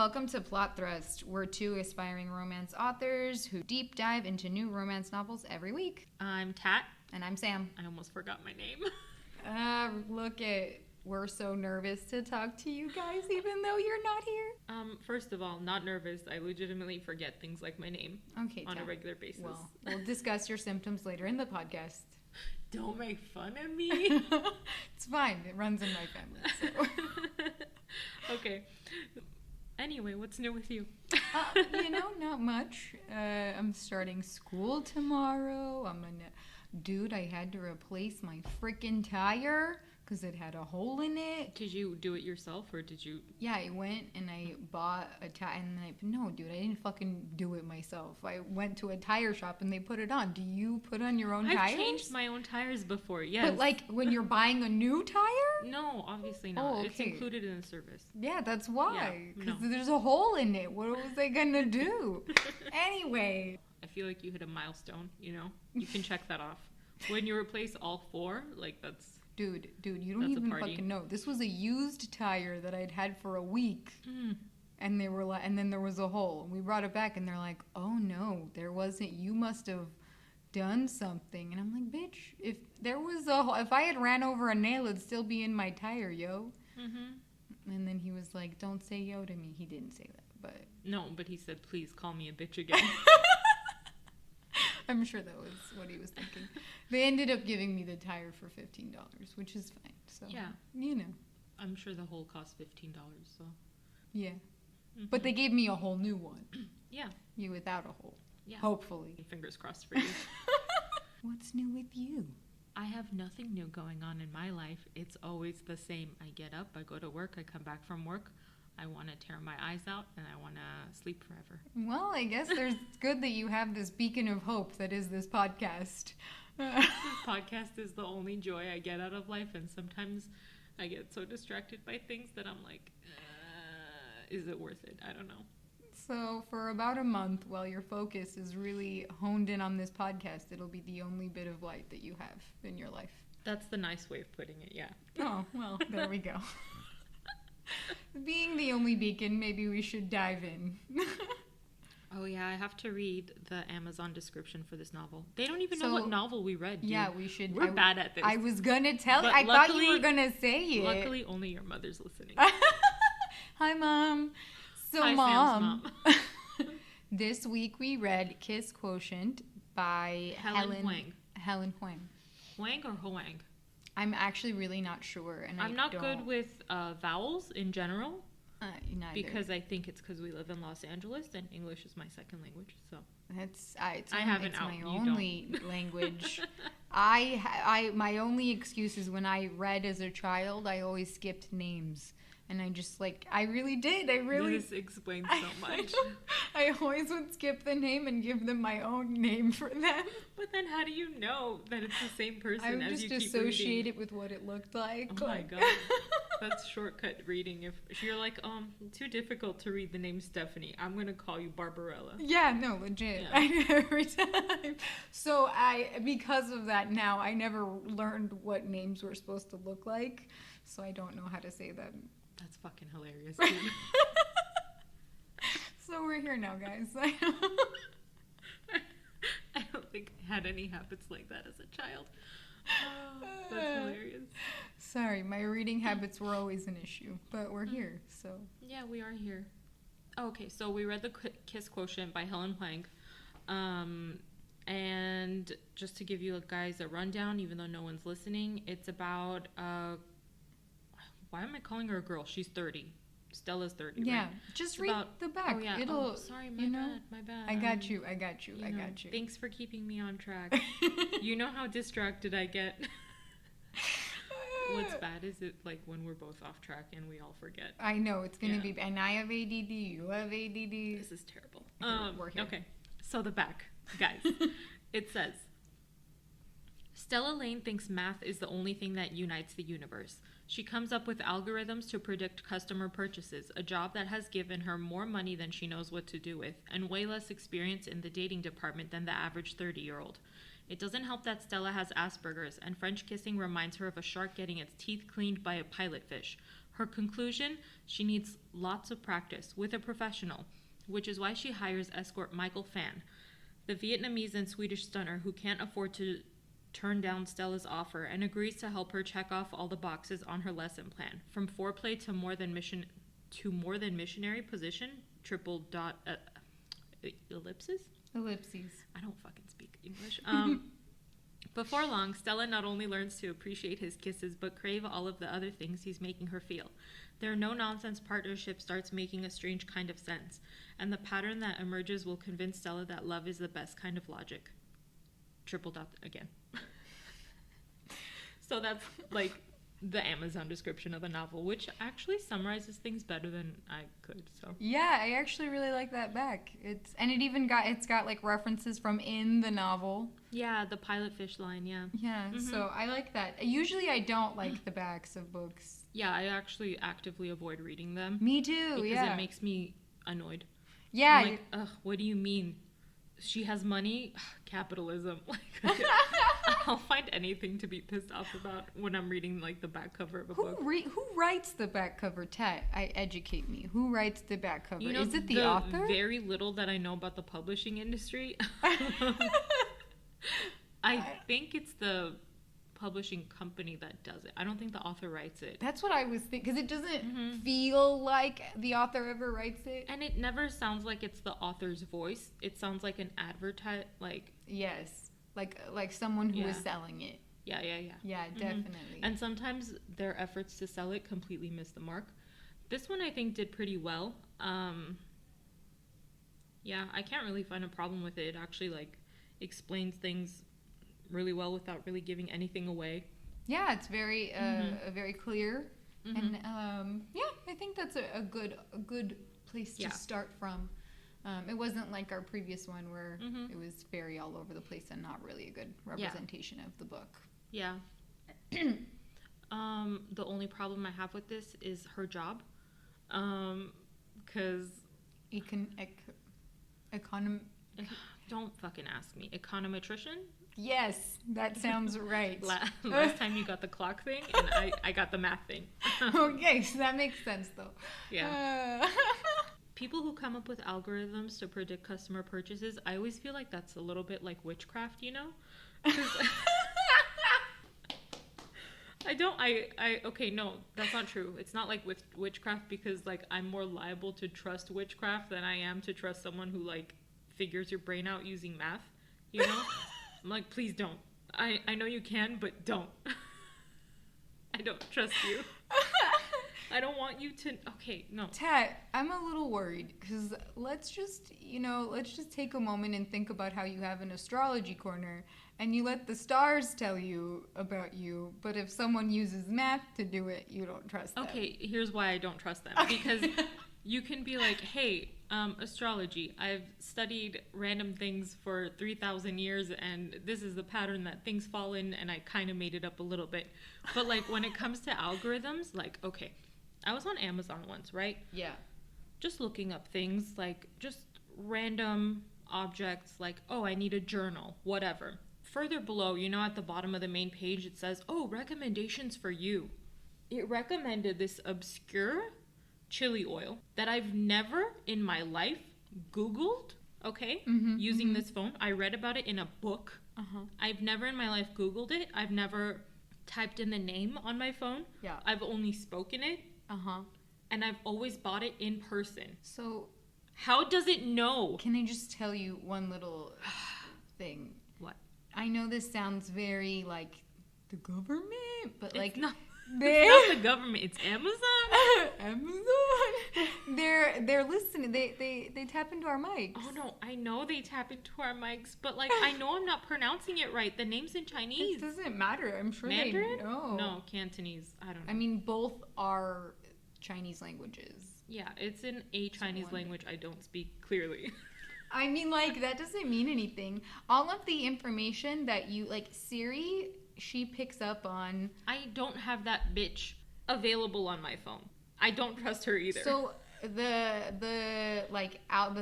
welcome to Plot Thrust. We're two aspiring romance authors who deep dive into new romance novels every week. I'm Tat. And I'm Sam. I almost forgot my name. We're so nervous to talk to you guys even though you're not here. First of all, not nervous. I legitimately forget things like my name on a regular basis. Well, we'll discuss your symptoms later in the podcast. Don't make fun of me. It's fine. It runs in my family. So. Okay. Anyway, what's new with you? Not much. I'm starting school tomorrow. Dude, I had to replace my freaking tire because it had a hole in it. Did you do it yourself or did you? Yeah, I went and I bought a tire. No, dude, I didn't fucking do it myself. I went to a tire shop and they put it on. Do you put on your own tires? I've changed my own tires before, yes. But like when you're buying a new tire? No, obviously not. Oh, okay. It's included in the service. Yeah, that's why. Because no. there's a hole in it. What was I gonna do? Anyway. I feel like you hit a milestone, You can check that off. When you replace all four, like that's... Dude, you don't even fucking know. This was a used tire that I'd had for a week. And they were and then there was a hole. And we brought it back and they're like, oh no, there wasn't. You must have done something. And I'm like, bitch, if there was a hole, if I had ran over a nail, it'd still be in my tire, yo. And then he was like, don't say yo to me. He didn't say that, but... No, but he said, please call me a bitch again. I'm sure that was what he was thinking. They ended up giving me the tire for $15, which is fine. So, yeah. I'm sure the hole cost $15, so. Yeah. But they gave me a whole new one. Yeah. You without a hole. Yeah. Hopefully. Fingers crossed for you. What's new with you? I have nothing new going on in my life. It's always the same. I get up, I go to work, I come back from work. I want to tear my eyes out, and I want to sleep forever. Well, I guess it's good that you have this beacon of hope that is this podcast. This podcast is the only joy I get out of life, and sometimes I get so distracted by things that I'm like, is it worth it? I don't know. So for about a month, while your focus is really honed in on this podcast, it'll be the only bit of light that you have in your life. That's the nice way of putting it, yeah. Oh, well, there we go. Being the only beacon, maybe we should dive in. Oh, yeah, I have to read the Amazon description for this novel. They don't even know what novel we read, dude. Yeah, we should. We're bad at this. I was going to tell you. I thought you were going to say it. Luckily, only your mother's listening. Hi, Mom. So, Hi, Mom. Sam's mom. This week we read Kiss Quotient by Helen Hoang. Helen Hoang. Hoang or Hoang? I'm actually really not sure. And I'm not good with vowels in general. Neither. Because I think it's because we live in Los Angeles and English is my second language. So it's my only language. My only excuse is when I read as a child, I always skipped names. And I just I really did. This explains so much. I always would skip the name and give them my own name for them. But then how do you know that it's the same person I would as just you keep associate reading? it with what it looked like. Oh my God. That's shortcut reading. If you're like, too difficult to read the name Stephanie, I'm going to call you Barbarella. Yeah, no, legit. Yeah. I do every time. So because of that now, I never learned what names were supposed to look like. So I don't know how to say them. That's fucking hilarious, dude. So we're here now, guys. I don't think I had any habits like that as a child. Oh, that's hilarious. Sorry, my reading habits were always an issue, but we're here, so. Yeah, we are here. Okay, so we read the Kiss Quotient by Helen Hoang. And just to give you guys a rundown, even though no one's listening, it's about... why am I calling her a girl? She's 30. Stella's 30, yeah, right? Just read the back. Oh, yeah. It'll, sorry, my bad. I got you. I got you. Thanks for keeping me on track. You know how distracted I get. What's bad is it when we're both off track and we all forget. I know, it's going to be... And I have ADD, you have ADD. This is terrible. We're here. Okay, so the back, guys. It says, Stella Lane thinks math is the only thing that unites the universe. She comes up with algorithms to predict customer purchases, a job that has given her more money than she knows what to do with, and way less experience in the dating department than the average 30-year-old. It doesn't help that Stella has Asperger's, and French kissing reminds her of a shark getting its teeth cleaned by a pilot fish. Her conclusion, she needs lots of practice with a professional, which is why she hires escort Michael Phan, the Vietnamese and Swedish stunner who can't afford to turn down Stella's offer and agrees to help her check off all the boxes on her lesson plan, from foreplay to more than missionary position, ellipses? Ellipses. I don't fucking speak English. Before long, Stella not only learns to appreciate his kisses, but crave all of the other things he's making her feel. Their no-nonsense partnership starts making a strange kind of sense, and the pattern that emerges will convince Stella that love is the best kind of logic. Triple dot again. So that's like the Amazon description of the novel, which actually summarizes things better than I could. So yeah, I actually really like that back. It's got like references from in the novel. Yeah, the pilot fish line. Yeah. Yeah. Mm-hmm. So I like that. Usually I don't like the backs of books. Yeah, I actually actively avoid reading them. Me too. Because it makes me annoyed. Yeah. I'm like, ugh, what do you mean? She has money? Capitalism. Like, I'll find anything to be pissed off about when I'm reading like the back cover of a book. Who writes the back cover, Tat? Educate me. Who writes the back cover? You know, is it the author? Very little that I know about the publishing industry. I think it's the publishing company that does it. I don't think the author writes it. That's what I was thinking, because it doesn't feel like the author ever writes it. And it never sounds like it's the author's voice. It sounds like an Yes. Like someone who is selling it. Yeah. Yeah, definitely. And sometimes their efforts to sell it completely miss the mark. This one I think did pretty well. Yeah, I can't really find a problem with it. It actually like explains things really well without really giving anything away. Yeah, it's very very clear. And I think that's a good place to start from. It wasn't like our previous one where it was very all over the place and not really a good representation of the book. Yeah. The only problem I have with this is her job. Because... Don't fucking ask me. Econometrician? Yes, that sounds right. Last time you got the clock thing, and I got the math thing. Okay, so that makes sense, though. Yeah. People who come up with algorithms to predict customer purchases, I always feel like that's a little bit like witchcraft, you know? Okay, no, that's not true. It's not like with witchcraft, because like I'm more liable to trust witchcraft than I am to trust someone who like figures your brain out using math, you know? I'm like, please don't. I know you can, but don't. I don't trust you. I don't want you to... Okay, no. Tat, I'm a little worried, because let's just take a moment and think about how you have an astrology corner, and you let the stars tell you about you, but if someone uses math to do it, you don't trust them. Okay, here's why I don't trust them. Okay. Because you can be like, hey, astrology, I've studied random things for 3,000 years, and this is the pattern that things fall in, and I kind of made it up a little bit. But like when it comes to algorithms, like, okay, I was on Amazon once, right? Yeah. Just looking up things, like just random objects, like, oh, I need a journal, whatever. Further below, you know, at the bottom of the main page, it says, oh, recommendations for you. It recommended this obscure chili oil that I've never in my life Googled, okay, using this phone. I read about it in a book. I've never in my life Googled it. I've never typed in the name on my phone. Yeah. I've only spoken it. And I've always bought it in person. So how does it know? Can I just tell you one little thing? What? I know this sounds very like the government, but It's like not, it's not the government, it's Amazon. Amazon. They're listening. They tap into our mics. Oh no, I know they tap into our mics, but like I know I'm not pronouncing it right. The name's in Chinese. It doesn't matter. I'm sure Mandarin? they know. No, Cantonese. I don't know. I mean, both are Chinese languages. Yeah, it's in a Chinese language I don't speak clearly. I mean, like, that doesn't mean anything. All of the information that you, like, Siri, she picks up on... I don't have that bitch available on my phone. I don't trust her either. So, the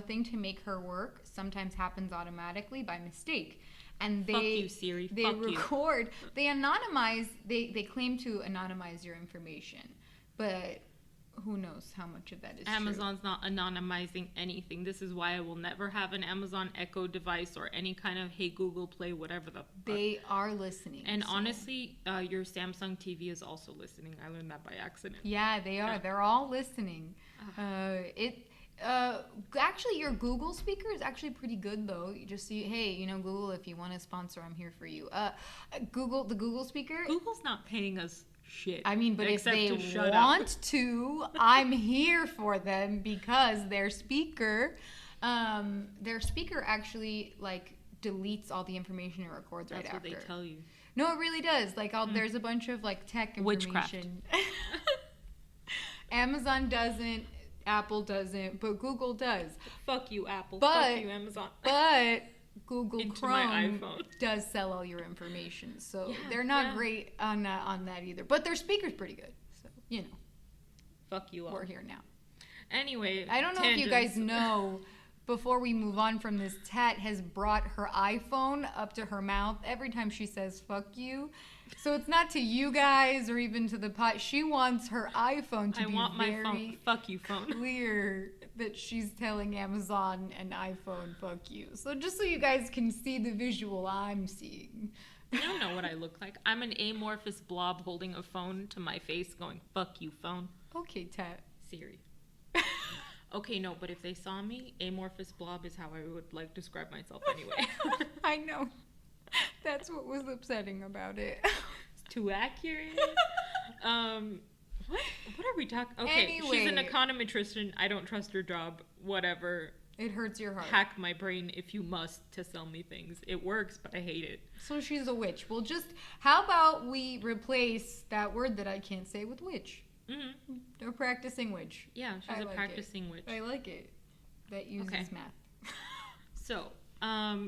thing to make her work sometimes happens automatically by mistake. And they... Fuck you, Siri. They record... You. They anonymize... They claim to anonymize your information. But who knows how much of that is Amazon's not anonymizing anything. This is why I will never have an Amazon Echo device or any kind of Hey Google Play, whatever the fuck. They are listening. And honestly, your Samsung TV is also listening. I learned that by accident. Yeah, they are. They're all listening. Actually, your Google speaker is actually pretty good, though. You just see, hey, Google, if you want to sponsor, I'm here for you. The Google speaker. Google's not paying us shit. I mean, but if they want to, I'm here for them because their speaker actually like deletes all the information it records right after. That's what they tell you. No, it really does. Like, there's a bunch of like tech information. Witchcraft. Amazon doesn't. Apple doesn't, but Google does. Fuck you, Apple. Fuck you, Amazon. But Google Chrome does sell all your information, so they're not great on that either. But their speaker's pretty good, so Fuck you all. We're here now. Anyway, I don't know if you guys know. Before we move on from this, Tat has brought her iPhone up to her mouth every time she says "fuck you." So it's not to you guys or even to the pot. She wants her iPhone to be very phone. Fuck you phone. Clear that she's telling Amazon and iPhone "fuck you." So just so you guys can see the visual I'm seeing. You don't know what I look like. I'm an amorphous blob holding a phone to my face going "fuck you phone." Okay, Tat. Siri. Okay, no, but if they saw me, amorphous blob is how I would like describe myself anyway. I know. That's what was upsetting about it. It's too accurate. What are we talking? Okay, anyway, she's an econometrist and I don't trust her job. Whatever. It hurts your heart. Hack my brain if you must to sell me things. It works, but I hate it. So she's a witch. Well, how about we replace that word that I can't say with witch? Mm-hmm. A practicing witch. Yeah, she's a practicing witch. I like it. That uses math. So,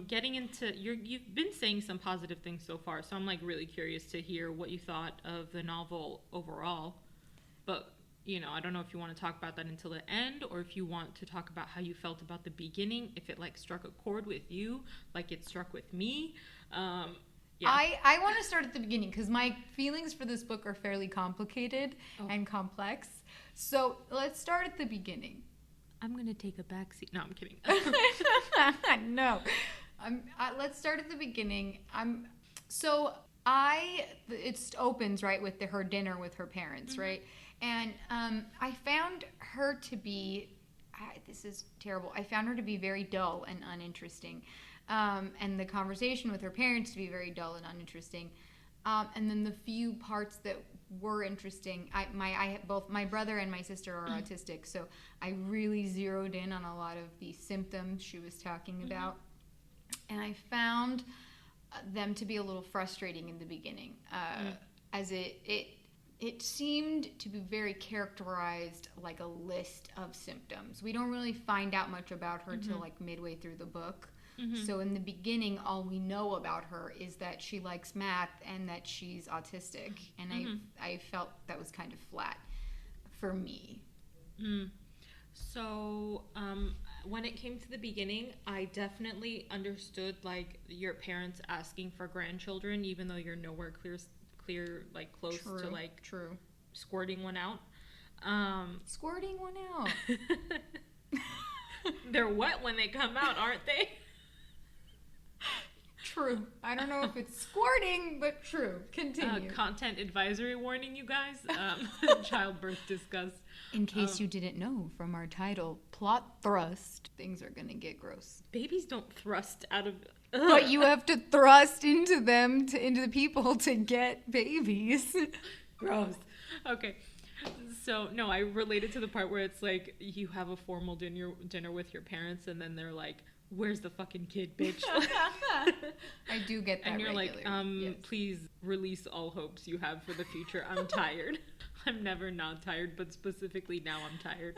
getting into you've been saying some positive things so far, so I'm like really curious to hear what you thought of the novel overall. But I don't know if you want to talk about that until the end, or if you want to talk about how you felt about the beginning, if it like struck a chord with you, like it struck with me. Yeah. I want to start at the beginning because my feelings for this book are fairly complicated and complex. So let's start at the beginning. I'm going to take a backseat. No, I'm kidding. No. Let's start at the beginning. It opens, right, with her dinner with her parents, right? And I found her to be, this is terrible, I found her to be very dull and uninteresting. And the conversation with her parents to be very dull and uninteresting. And then the few parts that were interesting, both my brother and my sister are autistic, so I really zeroed in on a lot of the symptoms she was talking about. And I found them to be a little frustrating in the beginning, as it seemed to be very characterized like a list of symptoms. We don't really find out much about her till like midway through the book. So in the beginning, all we know about her is that she likes math and that she's autistic. And I felt that was kind of flat for me. So when it came to the beginning, I definitely understood like your parents asking for grandchildren, even though you're nowhere clear like close to like squirting one out. Squirting one out. They're wet when they come out, aren't they? True. I don't know if it's squirting, but true. Continue. Content advisory warning, you guys. Childbirth discuss. In case you didn't know from our title, plot thrust, things are going to get gross. Babies don't thrust out of... But you have to thrust into them, into the people to get babies. Gross. Okay. So, no, I related to the part where it's like you have a formal dinner with your parents and then they're like, where's the fucking kid, bitch? I do get that. And you're regularly. Yes. Please release all hopes you have for the future. I'm tired. I'm never not tired, but specifically now I'm tired.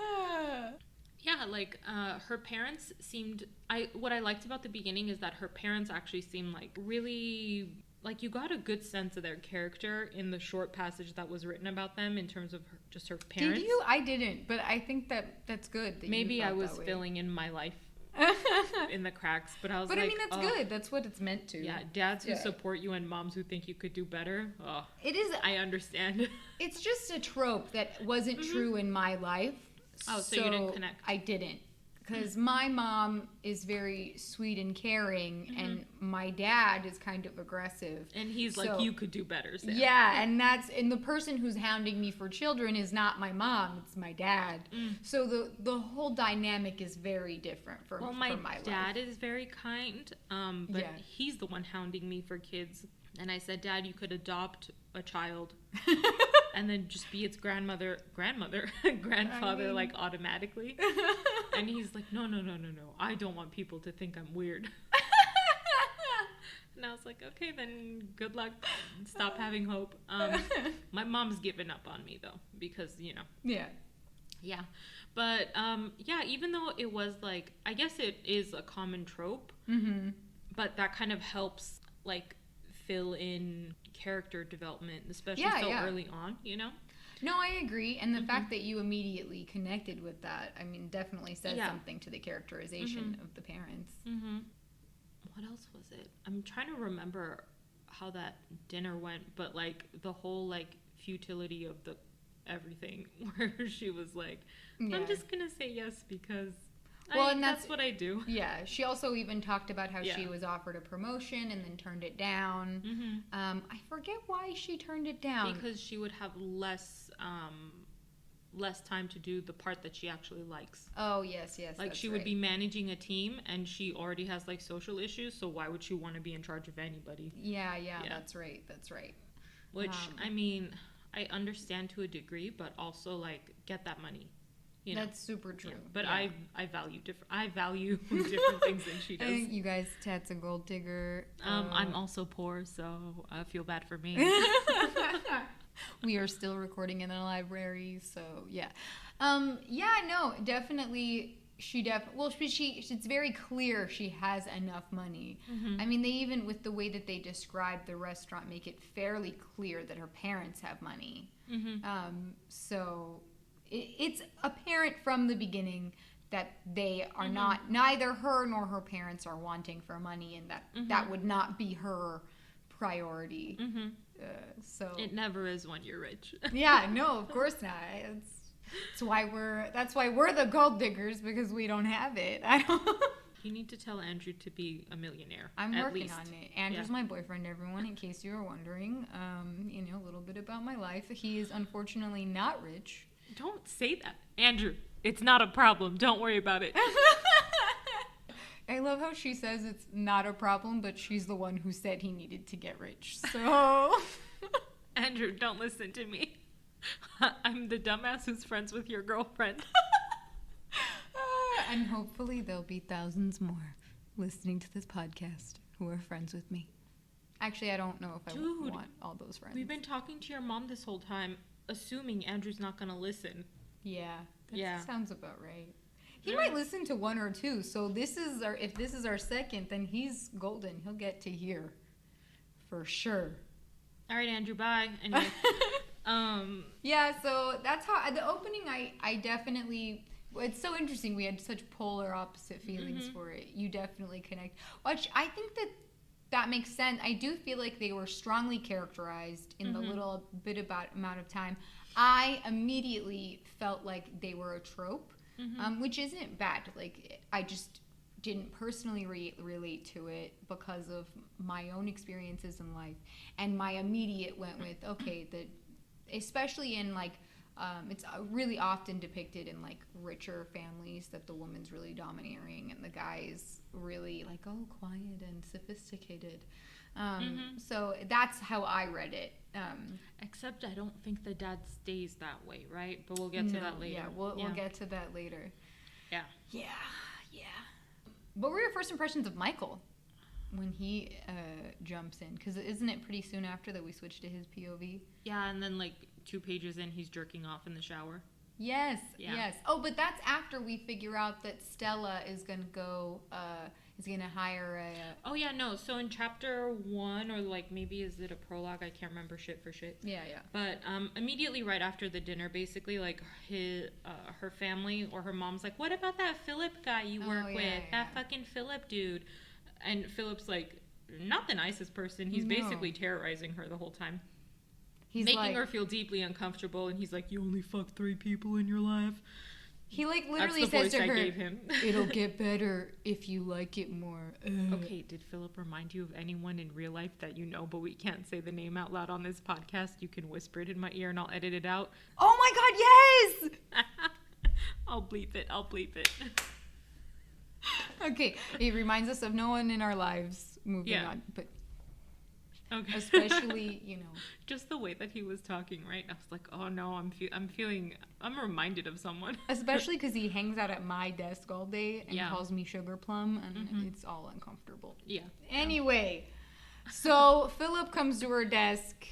Yeah, like her parents seemed... What I liked about the beginning is that her parents actually seemed like really... Like you got a good sense of their character in the short passage that was written about them in terms of just her parents. Did you? I didn't, but I think that's good. That maybe I was filling in my life in the cracks. But I was but like, I mean, that's good. That's what it's meant to. Yeah, dads who support you and moms who think you could do better. Oh, it is. I understand. It's just a trope that wasn't true in my life. Oh, so you didn't connect. I didn't. Because my mom is very sweet and caring, and my dad is kind of aggressive. And he's like, you could do better, Sam. Yeah, and the person who's hounding me for children is not my mom, it's my dad. So the whole dynamic is very different for my life. My dad is very kind, but he's the one hounding me for kids. And I said, Dad, you could adopt a child and then just be its grandfather, like automatically. And he's like, no. I don't want people to think I'm weird. And I was like, okay, then good luck. Stop having hope. My mom's given up on me though, because, Yeah. But, even though it was like, I guess it is a common trope, but that kind of helps, like, fill in character development, especially early on, No, I agree. And the fact that you immediately connected with that, I mean, definitely says something to the characterization of the parents. What else was it? I'm trying to remember how that dinner went, but like the whole like futility of the everything where she was like, I'm just going to say yes because and that's what I do. Yeah. She also even talked about how she was offered a promotion and then turned it down. I forget why she turned it down. Because she would have less time to do the part that she actually likes. Oh, yes. Like she would be managing a team and she already has like social issues, so why would she want to be in charge of anybody? Yeah, that's right. Which, I mean, I understand to a degree, but also like get that money. That's super true. Yeah, but I value different things than she does. You guys, Tat's a gold digger. I'm also poor, so I feel bad for me. We are still recording in a library, so yeah. No, definitely. It's very clear she has enough money. I mean, they even, with the way that they describe the restaurant, make it fairly clear that her parents have money. So it's apparent from the beginning that they are neither her nor her parents are wanting for money, and that would not be her priority. So it never is when you're rich. Yeah, no, of course not. That's why we're the gold diggers, because we don't have it. You need to tell Andrew to be a millionaire. I'm working on it. Andrew's my boyfriend, everyone, in case you were wondering. A little bit about my life. He is unfortunately not rich. Don't say that, Andrew. It's not a problem. Don't worry about it. I love how she says it's not a problem, but she's the one who said he needed to get rich. So, Andrew, don't listen to me. I'm the dumbass who's friends with your girlfriend. And hopefully there'll be thousands more listening to this podcast who are friends with me. Actually, I don't know if I want all those friends. We've been talking to your mom this whole time, assuming Andrew's not going to listen. Yeah. That sounds about right. He might listen to one or two, so if this is our second, then he's golden. He'll get to hear for sure. All right, Andrew, bye. Anyway. So that's how the opening. I definitely. It's so interesting. We had such polar opposite feelings for it. You definitely connect. Which I think that makes sense. I do feel like they were strongly characterized in the little bit amount of time. I immediately felt like they were a trope. Which isn't bad. Like, I just didn't personally relate to it because of my own experiences in life, and my immediate went with especially in like it's really often depicted in like richer families that the woman's really domineering and the guy's really like quiet and sophisticated. So that's how I read it. Except I don't think the dad stays that way, right? But we'll get to that later. Yeah, we'll get to that later. Yeah. What were your first impressions of Michael when he jumps in? Because isn't it pretty soon after that we switch to his POV? Yeah, and then like 2 pages in, he's jerking off in the shower. Yes. Oh, but that's after we figure out that Stella is going to go is going to hire a... Oh, yeah, no. So in chapter 1, or like maybe is it a prologue? I can't remember shit for shit. Yeah. But immediately right after the dinner, basically, like her family or her mom's like, what about that Philip guy you work with? Yeah. That fucking Philip dude. And Philip's like, not the nicest person. He's basically terrorizing her the whole time. He's making her feel deeply uncomfortable, and he's like, you only fuck 3 people in your life. He like literally says to her, it'll get better if you like it more. Okay, did Philip remind you of anyone in real life that you know, but we can't say the name out loud on this podcast? You can whisper it in my ear and I'll edit it out. Oh my god, yes! I'll bleep it. Okay, it reminds us of no one in our lives. Moving on, but okay. Especially, you know, just the way that he was talking, right? I was like, oh no, I'm reminded of someone. Especially because he hangs out at my desk all day and calls me Sugar Plum, and it's all uncomfortable. Yeah. Anyway, so Philip comes to her desk,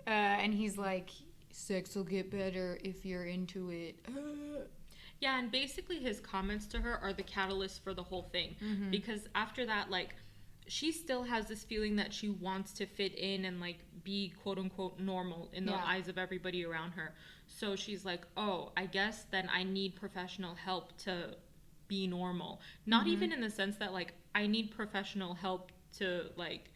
and he's like, sex will get better if you're into it. Yeah, and basically his comments to her are the catalyst for the whole thing. Because after that, like, she still has this feeling that she wants to fit in and, like, be quote-unquote normal in the eyes of everybody around her. So she's like, oh, I guess then I need professional help to be normal. Not even in the sense that, like, I need professional help to, like,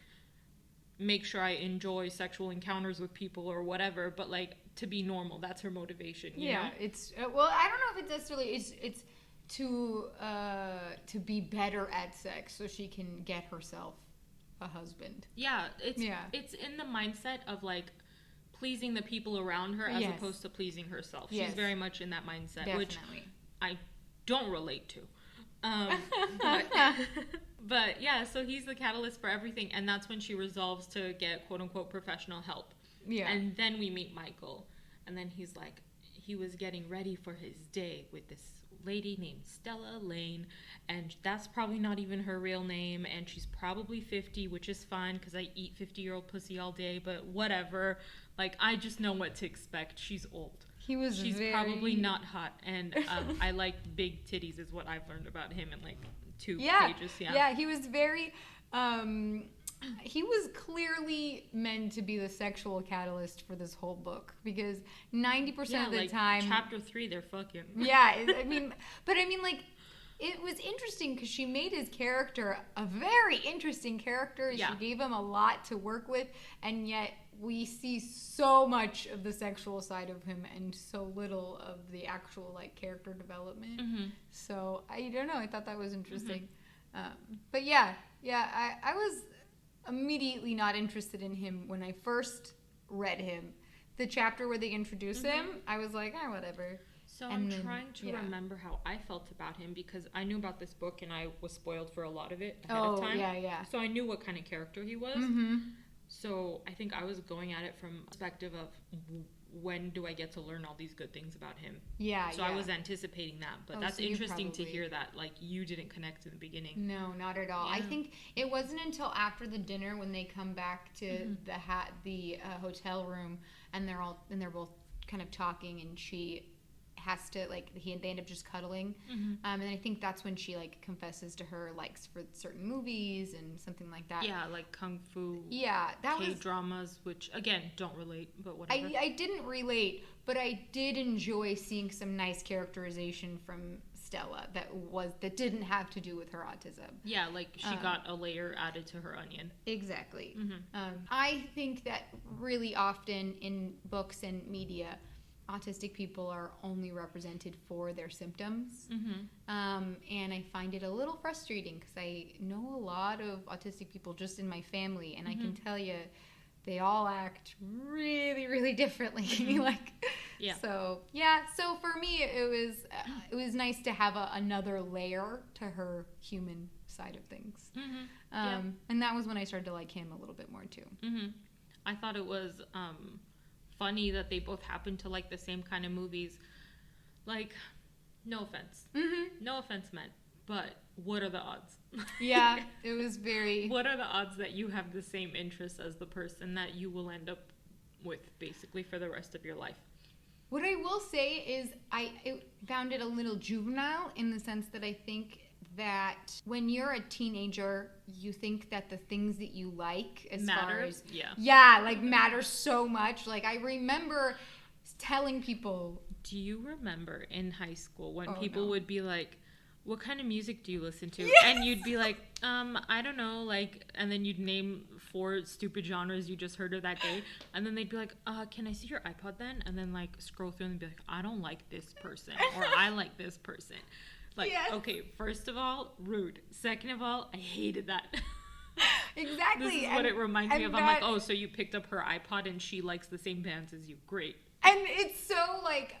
make sure I enjoy sexual encounters with people or whatever, but, like, to be normal. That's her motivation, you know? It's, well, I don't know if it's necessarily, it's to be better at sex so she can get herself a husband. Yeah, it's in the mindset of, like, pleasing the people around her as opposed to pleasing herself. She's very much in that mindset, Definitely. Which I don't relate to. But yeah, so he's the catalyst for everything, and that's when she resolves to get quote-unquote professional help. Yeah. And then we meet Michael, and then he's like, he was getting ready for his day with this lady named Stella Lane, and that's probably not even her real name, and she's probably 50, which is fine because I eat 50-year-old pussy all day, but whatever. Like, I just know what to expect. She's old. She's probably not hot, and I like big titties is what I've learned about him in like 2 pages. Yeah, he was very he was clearly meant to be the sexual catalyst for this whole book, because 90% of the time, chapter 3, they're fucking. Yeah, I mean, like, it was interesting because she made his character a very interesting character. Yeah. She gave him a lot to work with, and yet we see so much of the sexual side of him and so little of the actual, like, character development. So I don't know. I thought that was interesting. But yeah, I was immediately not interested in him when I first read him. The chapter where they introduce him, I was like, whatever. So I'm trying to remember how I felt about him, because I knew about this book and I was spoiled for a lot of it ahead of time. Yeah. So I knew what kind of character he was. So I think I was going at it from the perspective of when do I get to learn all these good things about him? So I was anticipating that, but that's interesting to hear that, like, you didn't connect in the beginning. No, not at all. I think it wasn't until after the dinner when they come back to the hotel room and they're both kind of talking, and she has to, like, they end up just cuddling, and I think that's when she, like, confesses to her likes for certain movies and something like that. Yeah, like kung fu. Yeah, that was K-dramas, which again don't relate, but whatever. I didn't relate, but I did enjoy seeing some nice characterization from Stella that didn't have to do with her autism. Yeah, like she got a layer added to her onion. Exactly. I think that really often in books and media, autistic people are only represented for their symptoms, and I find it a little frustrating because I know a lot of autistic people just in my family, and I can tell you they all act really, really differently. So for me it was nice to have another layer to her human side of things, and that was when I started to like him a little bit more too. I thought it was funny that they both happen to like the same kind of movies. Like, no offense meant, but what are the odds? Yeah, it was very... What are the odds that you have the same interests as the person that you will end up with basically for the rest of your life? What I will say is I found it a little juvenile, in the sense that I think that when you're a teenager, you think that the things that you like as far as matter so much. Like, I remember telling people, do you remember in high school when people would be like, what kind of music do you listen to? Yes! And you'd be like, I don't know, like, and then you'd name 4 stupid genres you just heard of that day, and then they'd be like, can I see your iPod then? And then, like, scroll through and be like, I don't like this person, or I like this person. Like, okay, first of all, rude. Second of all, I hated that. Exactly. This is what it reminds me of. I'm like, so you picked up her iPod and she likes the same bands as you. Great. And it's so, like,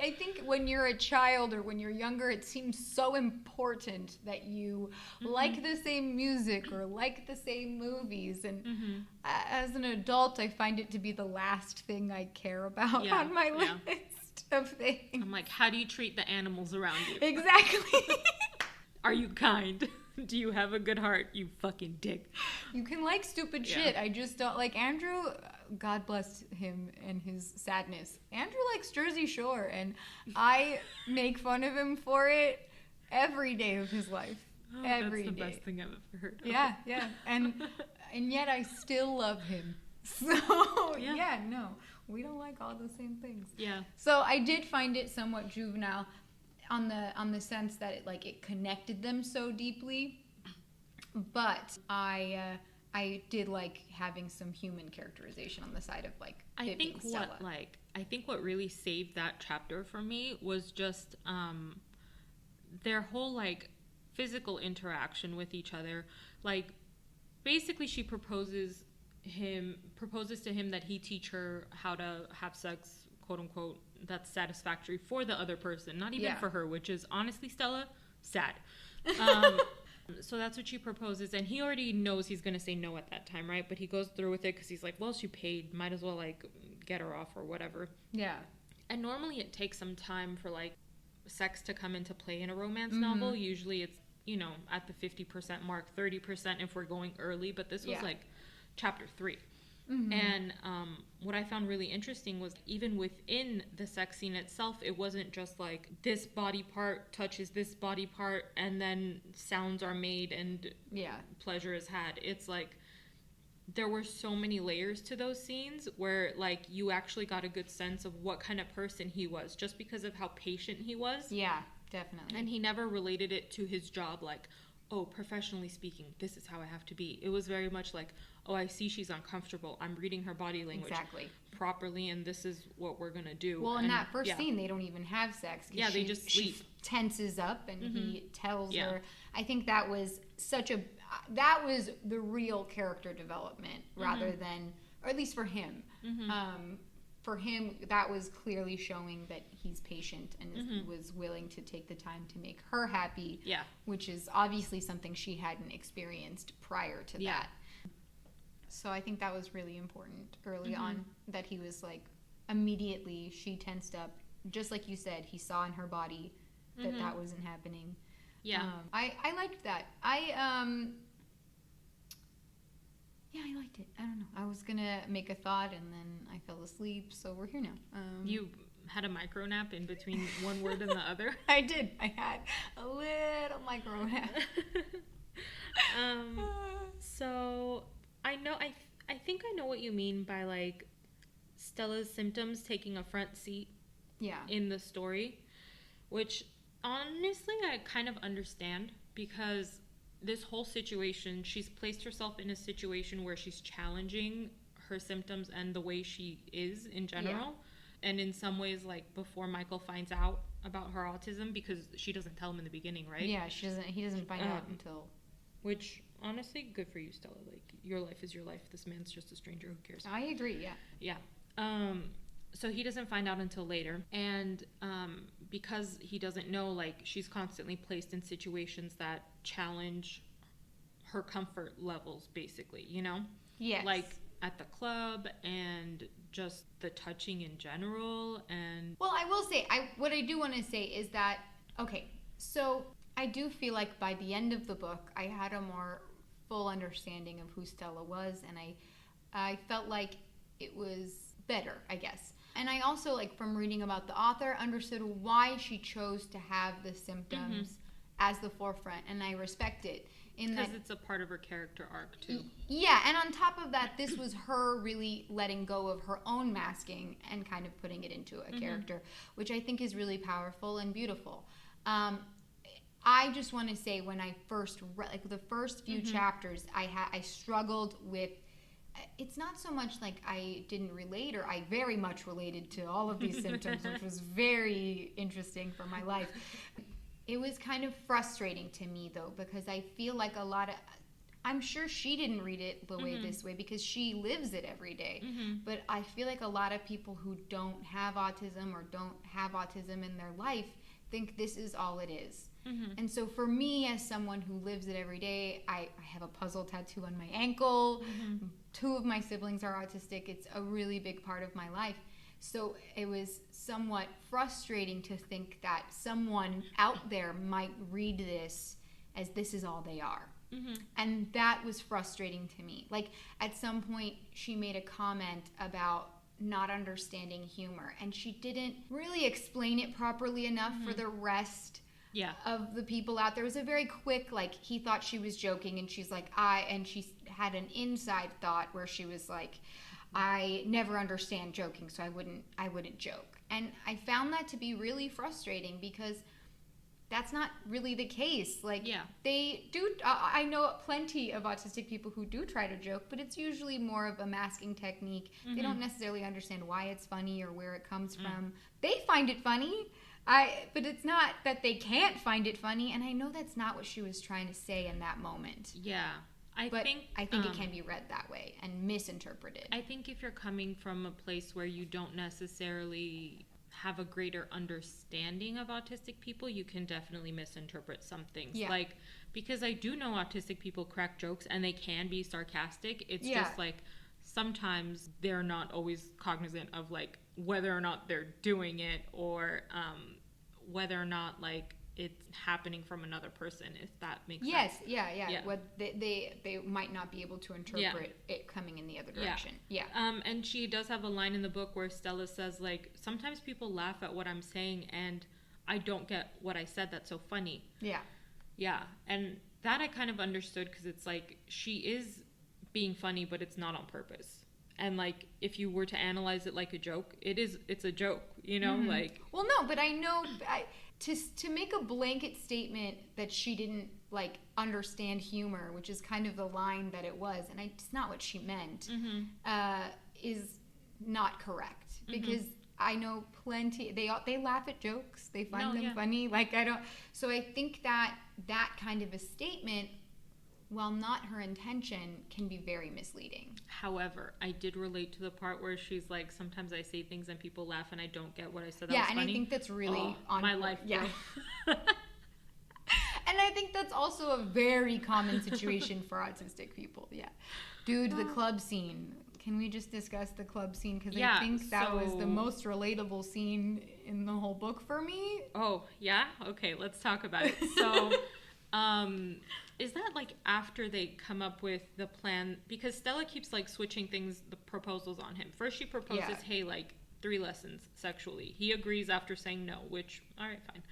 I think when you're a child or when you're younger, it seems so important that you like the same music or like the same movies. And as an adult, I find it to be the last thing I care about on my list of things. I'm like, how do you treat the animals around you? Exactly. Are you kind? Do you have a good heart, you fucking dick? You can like stupid shit. I just don't like Andrew. God bless him and his sadness. Andrew likes Jersey Shore, and I make fun of him for it every day of his life. Every day. That's the best thing I've ever heard. Yeah, and yet I still love him. So no, we don't like all the same things. Yeah. So I did find it somewhat juvenile, on the sense that it connected them so deeply, but I did like having some human characterization on the side of like Vivi and Stella. I think what really saved that chapter for me was just their whole like physical interaction with each other. Like, basically she proposes to him that he teach her how to have sex, quote unquote, that's satisfactory for the other person, not even for her, which is honestly, Stella, sad. So that's what she proposes, and he already knows he's going to say no at that time, right? But he goes through with it because he's like, well, she paid, might as well like get her off or whatever. Yeah. And normally it takes some time for like sex to come into play in a romance novel. Usually it's, at the 50% mark, 30% if we're going early, but this was like chapter 3. And what I found really interesting was even within the sex scene itself, it wasn't just like this body part touches this body part and then sounds are made and pleasure is had. It's like there were so many layers to those scenes where like you actually got a good sense of what kind of person he was just because of how patient he was. Yeah, definitely. And he never related it to his job like, oh, professionally speaking, this is how I have to be. It was very much like, oh, I see she's uncomfortable. I'm reading her body language properly, and this is what we're going to do. Well, in that first scene, they don't even have sex. Yeah, they just sleep. She tenses up, and he tells her. I think that was that was the real character development rather than, or at least for him. For him, that was clearly showing that he's patient and was willing to take the time to make her happy, which is obviously something she hadn't experienced prior to that. So I think that was really important early on, that he was like, immediately she tensed up. Just like you said, he saw in her body that that wasn't happening. Yeah. I liked that. Yeah, I liked it. I don't know. I was going to make a thought and then I fell asleep, so we're here now. You had a micro nap in between one word and the other? I did. I had a little micro nap. So I think I know what you mean by like Stella's symptoms taking a front seat in the story, which honestly I kind of understand, because this whole situation, she's placed herself in a situation where she's challenging her symptoms and the way she is in general. And in some ways, like, before Michael finds out about her autism, because she doesn't tell him in the beginning, right? Yeah, he doesn't find out until... Which, honestly, good for you, Stella. Like, your life is your life. This man's just a stranger. Who cares? I agree, yeah. Yeah. So he doesn't find out until later. And because he doesn't know, like, she's constantly placed in situations that challenge her comfort levels, basically, you know? Yes. Like, at the club and just the touching in general. And well, I will say, what I do want to say is that, okay, so I do feel like by the end of the book, I had a more full understanding of who Stella was, and I felt like it was better, I guess. And I also, like, from reading about the author, understood why she chose to have the symptoms as the forefront, and I respect it. Because it's a part of her character arc, too. Yeah, and on top of that, this was her really letting go of her own masking and kind of putting it into a character, which I think is really powerful and beautiful. I just want to say, when I first read, like, the first few chapters, I struggled with, it's not so much like I didn't relate, or I very much related to all of these symptoms, which was very interesting for my life. It was kind of frustrating to me, though, because I feel like I'm sure she didn't read it the way this way, because she lives it every day. But I feel like a lot of people who don't have autism or don't have autism in their life think this is all it is. And so for me, as someone who lives it every day, I have a puzzle tattoo on my ankle. 2 of my siblings are autistic. It's a really big part of my life. So it was somewhat frustrating to think that someone out there might read this as this is all they are. And that was frustrating to me. Like, at some point, she made a comment about not understanding humor, and she didn't really explain it properly enough for the rest of the people out there. It was a very quick, like, he thought she was joking, and she's like, and she had an inside thought where she was like, I never understand joking, so I wouldn't joke. And I found that to be really frustrating, because that's not really the case. Like, they do, I know plenty of autistic people who do try to joke, but it's usually more of a masking technique. They don't necessarily understand why it's funny or where it comes from. They find it funny, but it's not that they can't find it funny, and I know that's not what she was trying to say in that moment. I think it can be read that way and misinterpreted. I think if you're coming from a place where you don't necessarily have a greater understanding of autistic people, you can definitely misinterpret some things. Like, because I do know autistic people crack jokes and they can be sarcastic. It's just like, sometimes they're not always cognizant of, like, whether or not they're doing it, or whether or not, like, it's happening from another person, if that makes sense. Yeah. What they might not be able to interpret it coming in the other direction. And she does have a line in the book where Stella says, like, sometimes people laugh at what I'm saying and I don't get what I said, that's so funny. And that I kind of understood, because it's like, she is being funny, but it's not on purpose. And, like, if you were to analyze it like a joke, it's a joke, you know? Like, well, no, but I know to make a blanket statement that she didn't, like, understand humor, which is kind of the line that it was, and it's not what she meant, is not correct, because I know plenty, they laugh at jokes, they find them funny, like, so I think that kind of a statement, while not her intention, can be very misleading. However, I did relate to the part where she's like, sometimes I say things and people laugh and I don't get what I said. That was funny. I think that's really on my life. And I think that's also a very common situation for autistic people. Dude, the club scene. Can we just discuss the club scene? Because I think that was the most relatable scene in the whole book for me. Oh, yeah? Okay, let's talk about it. So, is that, like, after they come up with the plan? Because Stella keeps, like, switching things, the proposals on him. First she proposes, hey, like, 3 lessons sexually. He agrees after saying no, which, all right, fine.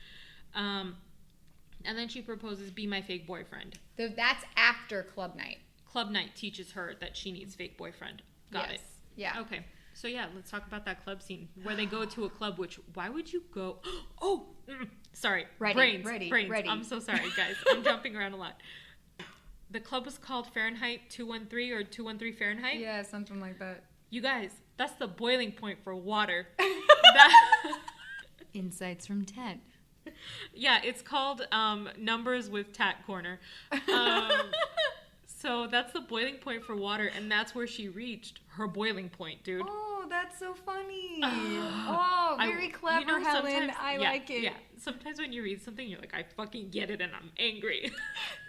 And then she proposes, be my fake boyfriend. So that's after club night. Club night teaches her that she needs fake boyfriend. Got it. Yeah. Okay. So, let's talk about that club scene where they go to a club, which, why would you go? Sorry. Brains. I'm so sorry, guys. I'm jumping around a lot. The club was called Fahrenheit 213 or 213 Fahrenheit? Yeah, something like that. You guys, that's the boiling point for water. Insights from Tat. Yeah, it's called Numbers with Tat Corner. So that's the boiling point for water, and that's where she reached her boiling point, dude. Oh, that's so funny. Very clever, Helen. I like it. Yeah, sometimes when you read something, you're like, I fucking get it, and I'm angry.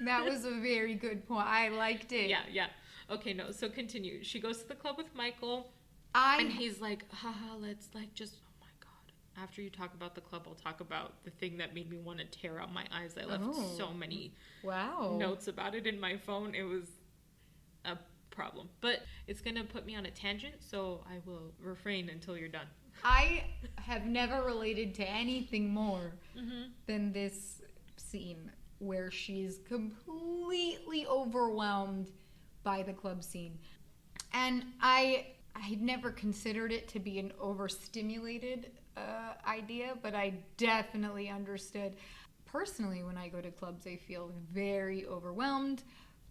That was a very good point. I liked it. Yeah. Okay, no, so continue. She goes to the club with Michael, and he's like, haha, let's, like, just... After you talk about the club, I'll talk about the thing that made me want to tear out my eyes. I left so many notes about it in my phone. It was a problem. But it's going to put me on a tangent, so I will refrain until you're done. I have never related to anything more than this scene. where she's completely overwhelmed by the club scene. And I had never considered it to be an overstimulated idea, but I definitely understood. Personally, when I go to clubs, I feel very overwhelmed.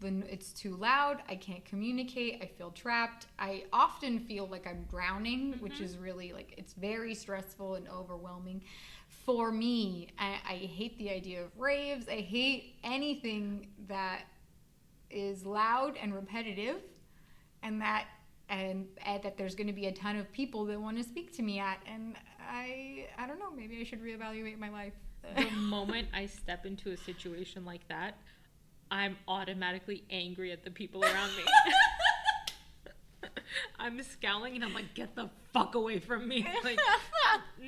It's too loud. I can't communicate. I feel trapped. I often feel like I'm drowning, which is really like, it's very stressful and overwhelming. For me, I hate the idea of raves. I hate anything that is loud and repetitive, and that there's going to be a ton of people that want to speak to me at. And I don't know, maybe I should reevaluate my life. The moment I step into a situation like that, I'm automatically angry at the people around me. I'm scowling and I'm like, get the fuck away from me. Like,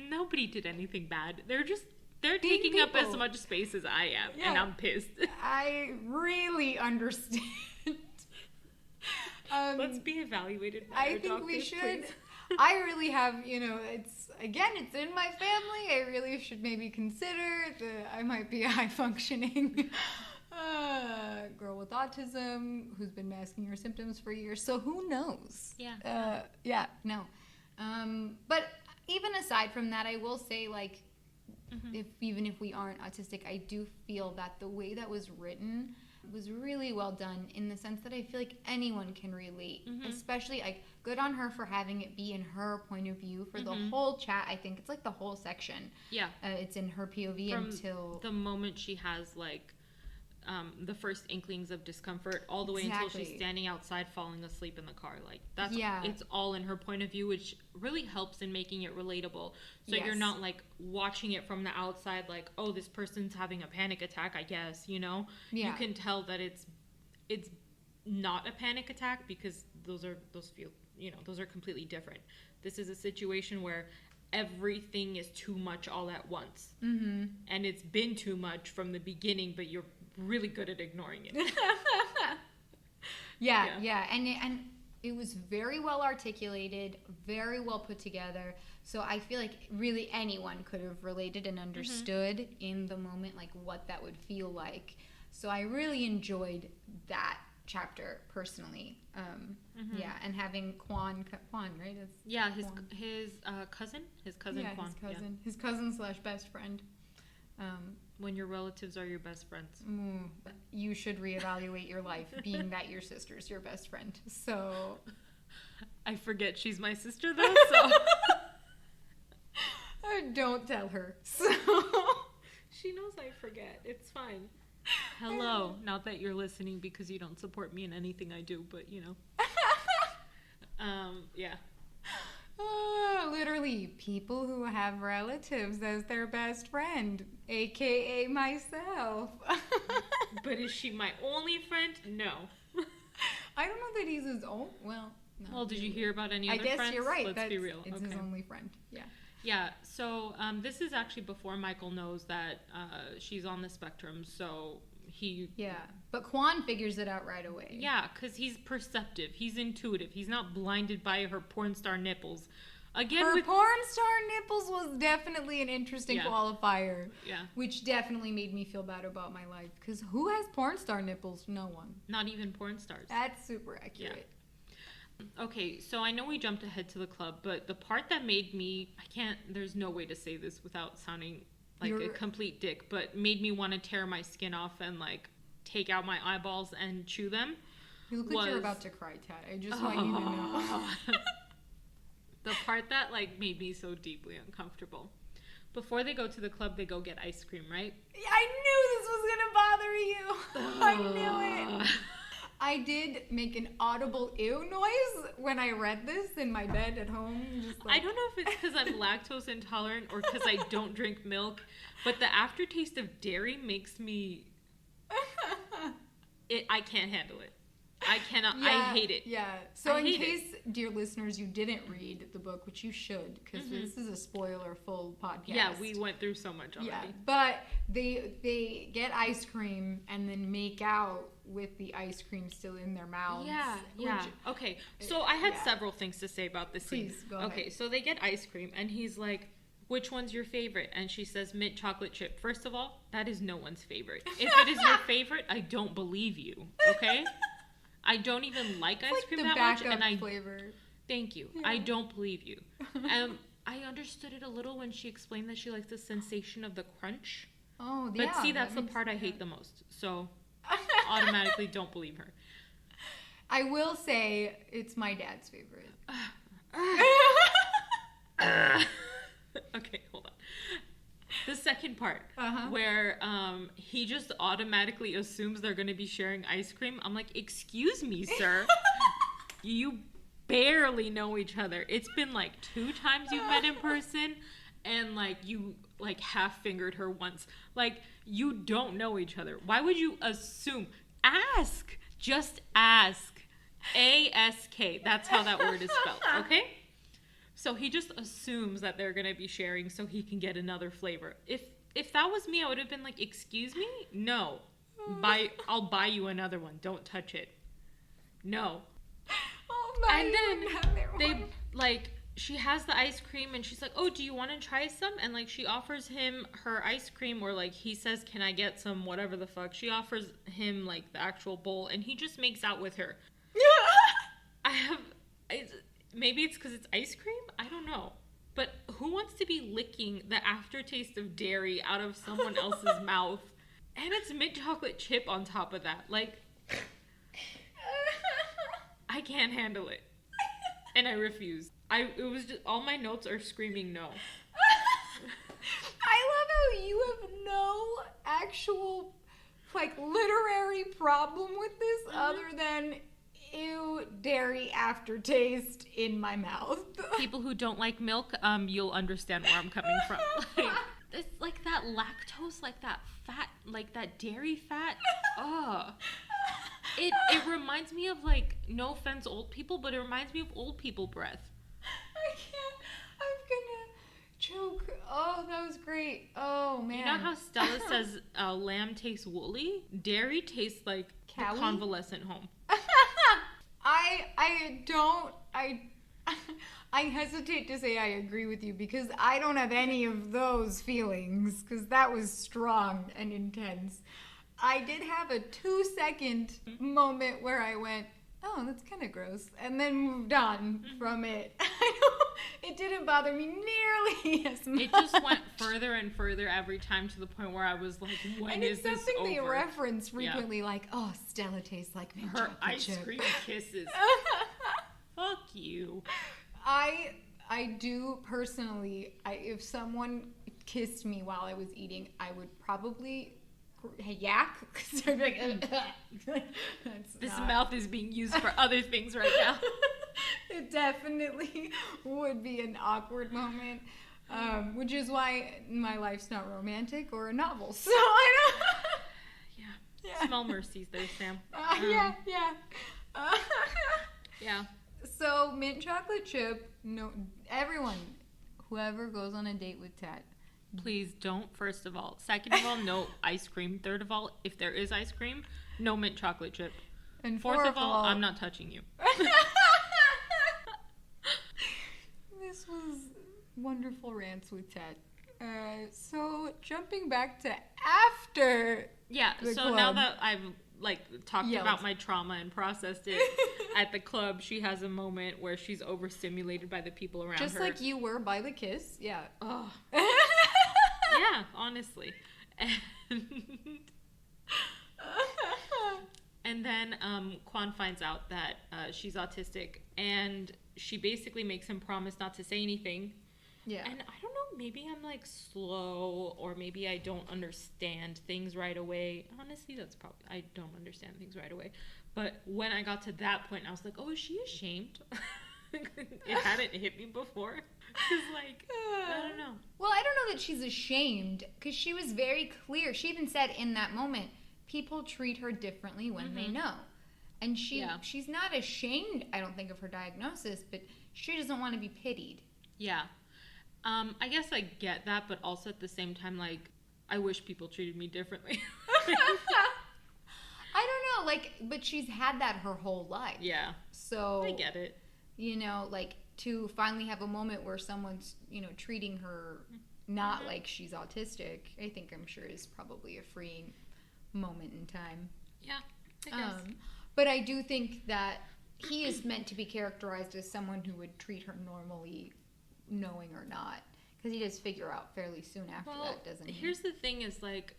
nobody did anything bad. They're taking people up as much space as I am, and I'm pissed. I really understand. Let's be evaluated by I our think we doctors, should. please. I really have, it's in my family. I really should maybe consider that I might be a high-functioning girl with autism who's been masking her symptoms for years. So who knows? Yeah. No. But even aside from that, I will say, like, even if we aren't autistic, I do feel that the way that was written was really well done, in the sense that I feel like anyone can relate, especially, like, good on her for having it be in her point of view for the whole chat. I think it's like the whole section. Yeah. It's in her POV from until the moment she has, like, the first inklings of discomfort all the way until she's standing outside falling asleep in the car. Like, that's it's all in her point of view, which really helps in making it relatable. So you're not, like, watching it from the outside like, oh, this person's having a panic attack, I guess, you can tell that it's not a panic attack, because those are completely different. This is a situation where everything is too much all at once, and it's been too much from the beginning, but you're really good at ignoring it. And it was very well articulated, very well put together. So I feel like really anyone could have related and understood in the moment, like, what that would feel like. So I really enjoyed that chapter personally. And having Quan, right? His cousin Quan. His cousin / best friend. When your relatives are your best friends. You should reevaluate your life, being that your sister's your best friend. So I forget she's my sister, though, so don't tell her. So she knows I forget. It's fine. Hello. Not that you're listening, because you don't support me in anything I do, but yeah. Literally, people who have relatives as their best friend, aka myself. But is she my only friend? No. I don't know that he's his own. Well, no. Well, did you hear about any other friends? I guess you're right. Let's be real. It's his only friend. Yeah. Yeah. So this is actually before Michael knows that she's on the spectrum. So he. Yeah. But Quan figures it out right away. Yeah, because he's perceptive. He's intuitive. He's not blinded by her porn star nipples. Again, her porn star nipples was definitely an interesting qualifier. Yeah. Which definitely made me feel bad about my life. Because who has porn star nipples? No one. Not even porn stars. That's super accurate. Yeah. Okay, so I know we jumped ahead to the club, but the part that made me, there's no way to say this without sounding like a complete dick, but made me want to tear my skin off and, like, take out my eyeballs and chew them. You look like you're about to cry, Tat. I just want you to know. The part that, like, made me so deeply uncomfortable. Before they go to the club, they go get ice cream, right? I knew this was going to bother you. I knew it. I did make an audible ew noise when I read this in my bed at home. Just like... I don't know if it's because I'm lactose intolerant or because I don't drink milk, but the aftertaste of dairy makes me... I can't handle it. I cannot. I hate it. Yeah. So in case, dear listeners, you didn't read the book, which you should, because this is a spoiler-full podcast. Yeah, we went through so much already. Yeah, but they get ice cream and then make out with the ice cream still in their mouths. Yeah. Okay, so I had several things to say about this scene. Please, go ahead. Okay, so they get ice cream, and he's like, which one's your favorite? And she says mint chocolate chip. First of all, that is no one's favorite. If it is your favorite, I don't believe you, okay? I don't even like ice cream that much. And flavor. Thank you. Yeah. I don't believe you. I understood it a little when she explained that she likes the sensation of the crunch. Oh, yeah. But see, that's the part I hate the most. So automatically don't believe her. I will say it's my dad's favorite. Okay, hold on. The second part, where he just automatically assumes they're going to be sharing ice cream. I'm like, excuse me, sir. You barely know each other. It's been like 2 times you've met in person, and like you like half fingered her once. Like, you don't know each other. Why would you assume? Ask. Just ask. A-S-K. That's how that word is spelled, okay? So he just assumes that they're going to be sharing so he can get another flavor. If that was me, I would have been like, excuse me? No. I'll buy you another one. Don't touch it. No. And then she has the ice cream and she's like, oh, do you want to try some? And like she offers him her ice cream, or like he says, can I get some whatever the fuck? She offers him like the actual bowl and he just makes out with her. Maybe it's because it's ice cream? I don't know. But who wants to be licking the aftertaste of dairy out of someone else's mouth? And it's mint chocolate chip on top of that. Like, I can't handle it. And I refuse. It was just, all my notes are screaming no. I love how you have no actual, like, literary problem with this other than, ew, dairy aftertaste in my mouth. People who don't like milk, you'll understand where I'm coming from. Like, it's like that lactose, like that fat, like that dairy fat. Ugh. It reminds me of, like, no offense, old people, but it reminds me of old people breath. I can't. I'm gonna choke. Oh, that was great. Oh, man. You know how Stella says lamb tastes woolly? Dairy tastes like a convalescent home. I hesitate to say I agree with you because I don't have any of those feelings because that was strong and intense. I did have a 2-second moment where I went, oh, that's kind of gross, and then moved on from it. It didn't bother me nearly as much. It just went further and further every time to the point where I was like, when is this over? And it's something they reference frequently, like, oh, Stella tastes like mint chocolate chip. Her ice cream kisses. Fuck you. I do personally, if someone kissed me while I was eating, I would probably yak. This mouth is being used for other things right now. It definitely would be an awkward moment, which is why my life's not romantic or a novel. So I don't. Yeah. Small mercies there, Sam. Yeah. Yeah. So mint chocolate chip. No, everyone, whoever goes on a date with Tat, please don't, first of all. Second of all, no ice cream. Third of all, if there is ice cream, no mint chocolate chip. And fourth of all, I'm not touching you. This was wonderful rants with Tat. So jumping back to after the club. Now that I've talked about my trauma and processed it at the club, she has a moment where she's overstimulated by the people around her. Just like you were by the kiss. Yeah. Oh. Yeah, honestly. And then Quan finds out that she's autistic, and she basically makes him promise not to say anything. Yeah. And I don't know, maybe I'm like slow, or maybe I don't understand things right away. Honestly, that's probably, I don't understand things right away. But when I got to that point, I was like, oh, is she ashamed? It hadn't hit me before. Because, I don't know. Well, I don't know that she's ashamed, because she was very clear. She even said in that moment, people treat her differently when they know. And she's not ashamed, I don't think, of her diagnosis, but she doesn't want to be pitied. Yeah. I guess I get that, but also at the same time, I wish people treated me differently. I don't know, but she's had that her whole life. Yeah. So I get it. to finally have a moment where someone's, treating her not like she's autistic, I'm sure is probably a freeing moment in time. Yeah, I guess. But I do think that he is meant to be characterized as someone who would treat her normally, knowing or not. Because he does figure out fairly soon after that, doesn't he? Here's the thing is, like,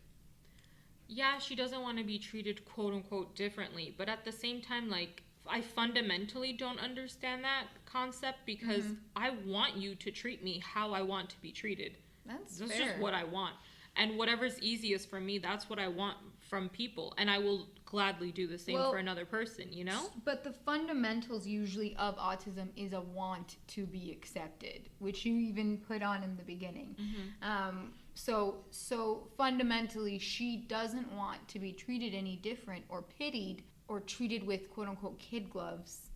yeah, she doesn't want to be treated, quote-unquote, differently. But at the same time, like, I fundamentally don't understand that concept because I want you to treat me how I want to be treated. That's fair. Just what I want. And whatever's easiest for me, that's what I want from people. And I will gladly do the same for another person, But the fundamentals usually of autism is a want to be accepted, which you even put on in the beginning. So fundamentally, she doesn't want to be treated any different or pitied or treated with quote-unquote kid gloves.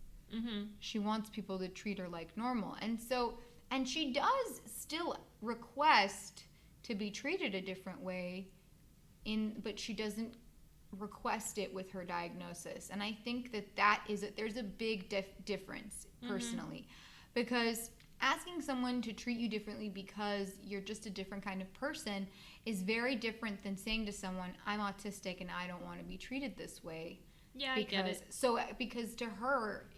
She wants people to treat her like normal. And she does still request to be treated a different way, but she doesn't request it with her diagnosis. And I think there's a big difference personally, because asking someone to treat you differently because you're just a different kind of person is very different than saying to someone, I'm autistic and I don't want to be treated this way. Yeah, I get it. Because to her,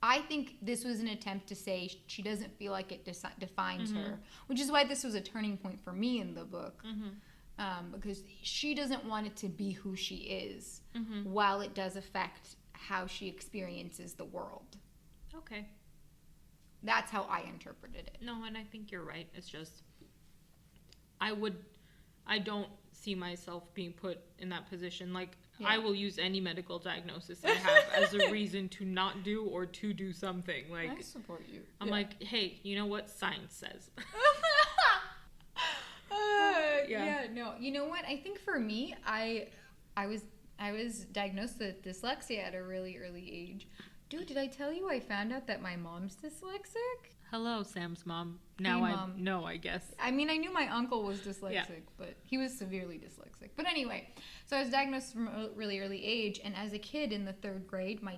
I think this was an attempt to say she doesn't feel like it defines her, which is why this was a turning point for me in the book. Because she doesn't want it to be who she is, while it does affect how she experiences the world. Okay. That's how I interpreted it. No, and I think you're right. It's just, I don't see myself being put in that position. Like, I will use any medical diagnosis I have as a reason to not do or to do something. Like, I support you. I'm like, hey, you know what science says? No. You know what? I think for me, I was diagnosed with dyslexia at a really early age. Dude, did I tell you I found out that my mom's dyslexic? Hello, Sam's mom. Now I know, I guess. I mean, I knew my uncle was dyslexic, but he was severely dyslexic. But anyway, so I was diagnosed from a really early age, and as a kid in the 3rd grade, my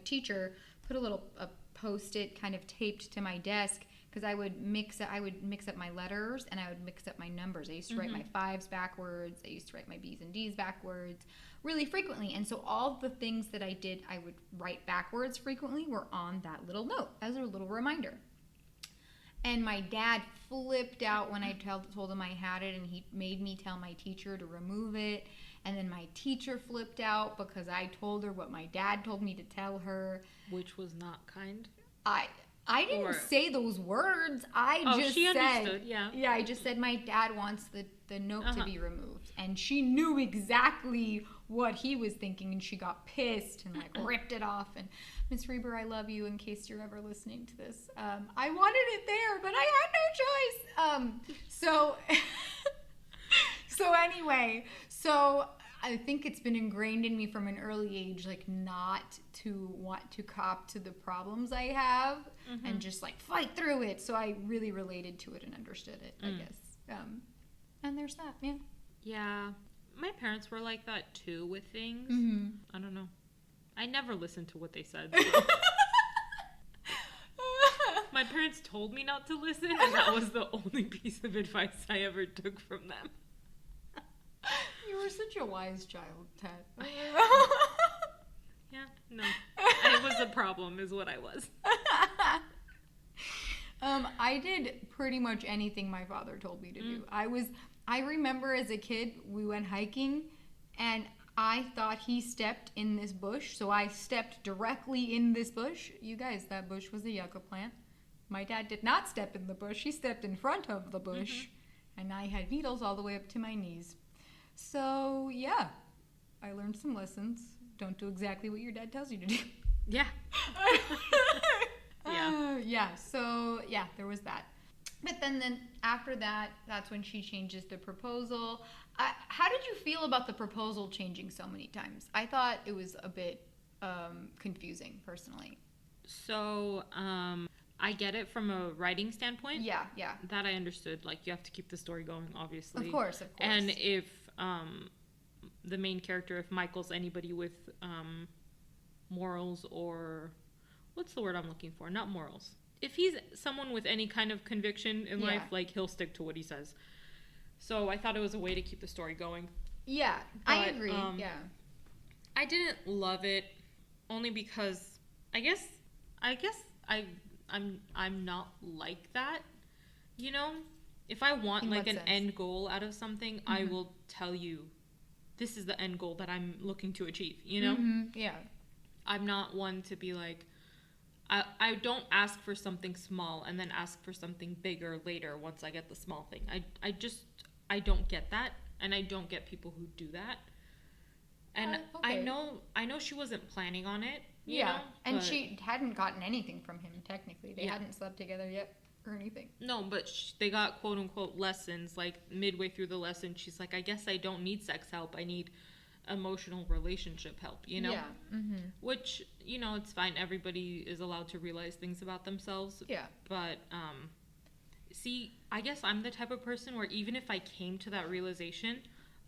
teacher put a Post-it kind of taped to my desk, because I would mix up my letters and I would mix up my numbers. I used to write my 5s backwards. I used to write my B's and D's backwards really frequently. And so all the things that I did, I would write backwards frequently, were on that little note as a little reminder. And my dad flipped out when I told him I had it, and he made me tell my teacher to remove it. And then my teacher flipped out because I told her what my dad told me to tell her. Which was not kind. I didn't say those words. She understood, yeah. Yeah, I just said my dad wants the note to be removed. And she knew exactly what he was thinking, and she got pissed and ripped it off. And Miss Reber, I love you in case you're ever listening to this. I wanted it there, but I had no choice. So anyway, I think it's been ingrained in me from an early age, not to want to cop to the problems I have and just fight through it. So I really related to it and understood it, I guess. And there's that, yeah. Yeah. My parents were like that too with things. I don't know. I never listened to what they said. So. My parents told me not to listen, and that was the only piece of advice I ever took from them. You were such a wise child, Tat. Yeah, no. I was a problem, is what I was. I did pretty much anything my father told me to do. I remember as a kid, we went hiking, and I thought he stepped in this bush, so I stepped directly in this bush. You guys, that bush was a yucca plant. My dad did not step in the bush. He stepped in front of the bush, and I had needles all the way up to my knees. So, yeah, I learned some lessons. Don't do exactly what your dad tells you to do. Yeah. So, there was that. But then after that, that's when she changes the proposal. How did you feel about the proposal changing so many times? I thought it was a bit confusing, personally. So, I get it from a writing standpoint. Yeah. That I understood. You have to keep the story going, obviously. Of course. And if the main character, if Michael's anybody with morals or what's the word I'm looking for? Not morals. If he's someone with any kind of conviction in life, like, he'll stick to what he says. So I thought it was a way to keep the story going. Yeah, but, I agree. I didn't love it only because I guess I'm not like that. You know, if I want like an end goal out of something, I will tell you this is the end goal that I'm looking to achieve, you know? Yeah. I'm not one to be like, I don't ask for something small and then ask for something bigger later once I get the small thing. I don't get that, and I don't get people who do that. And okay. I know she wasn't planning on it. You know, and she hadn't gotten anything from him, technically. They hadn't slept together yet or anything. No, but they got quote-unquote lessons. Like, midway through the lesson, she's like, I guess I don't need sex help. I need emotional relationship help, you know? Yeah. Which, you know, it's fine. Everybody is allowed to realize things about themselves. Yeah. But, see, I guess I'm the type of person where even if I came to that realization,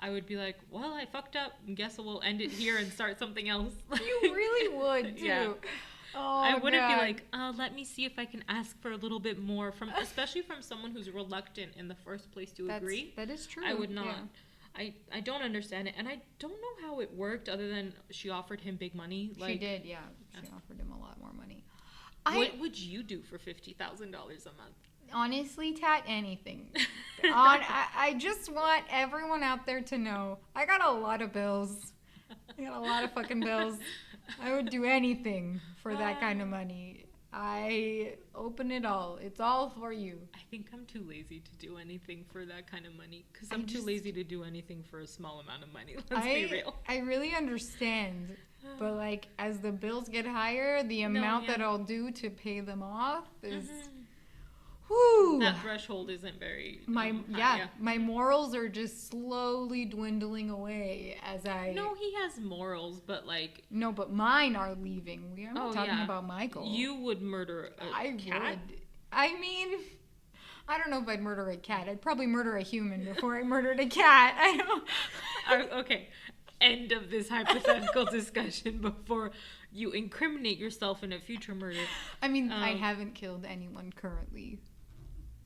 I would be like, well, I fucked up. I guess we'll end it here and start something else. You really would, too. Yeah. Oh, I wouldn't be like, let me see if I can ask for a little bit more, especially from someone who's reluctant in the first place to agree. That is true. I would not. Yeah. I don't understand it. And I don't know how it worked other than she offered him big money. Like, she did, yeah. She offered him a lot more money. What would you do for $50,000 a month? Honestly, Tat, anything. I just want everyone out there to know I got a lot of bills. I got a lot of fucking bills. I would do anything for that kind of money. I open it all. It's all for you. I think I'm too lazy to do anything for that kind of money because I'm too lazy to do anything for a small amount of money. Let's be real. I really understand. But, like, as the bills get higher, the amount that I'll do to pay them off is... Whew. That threshold isn't very my morals are just slowly dwindling away as I. No, he has morals, but like. No, but mine are leaving. We are not talking about Michael. You would murder a cat? Would. I mean, I don't know if I'd murder a cat. I'd probably murder a human before I murdered a cat. I don't. Okay. End of this hypothetical discussion before you incriminate yourself in a future murder. I mean, I haven't killed anyone currently.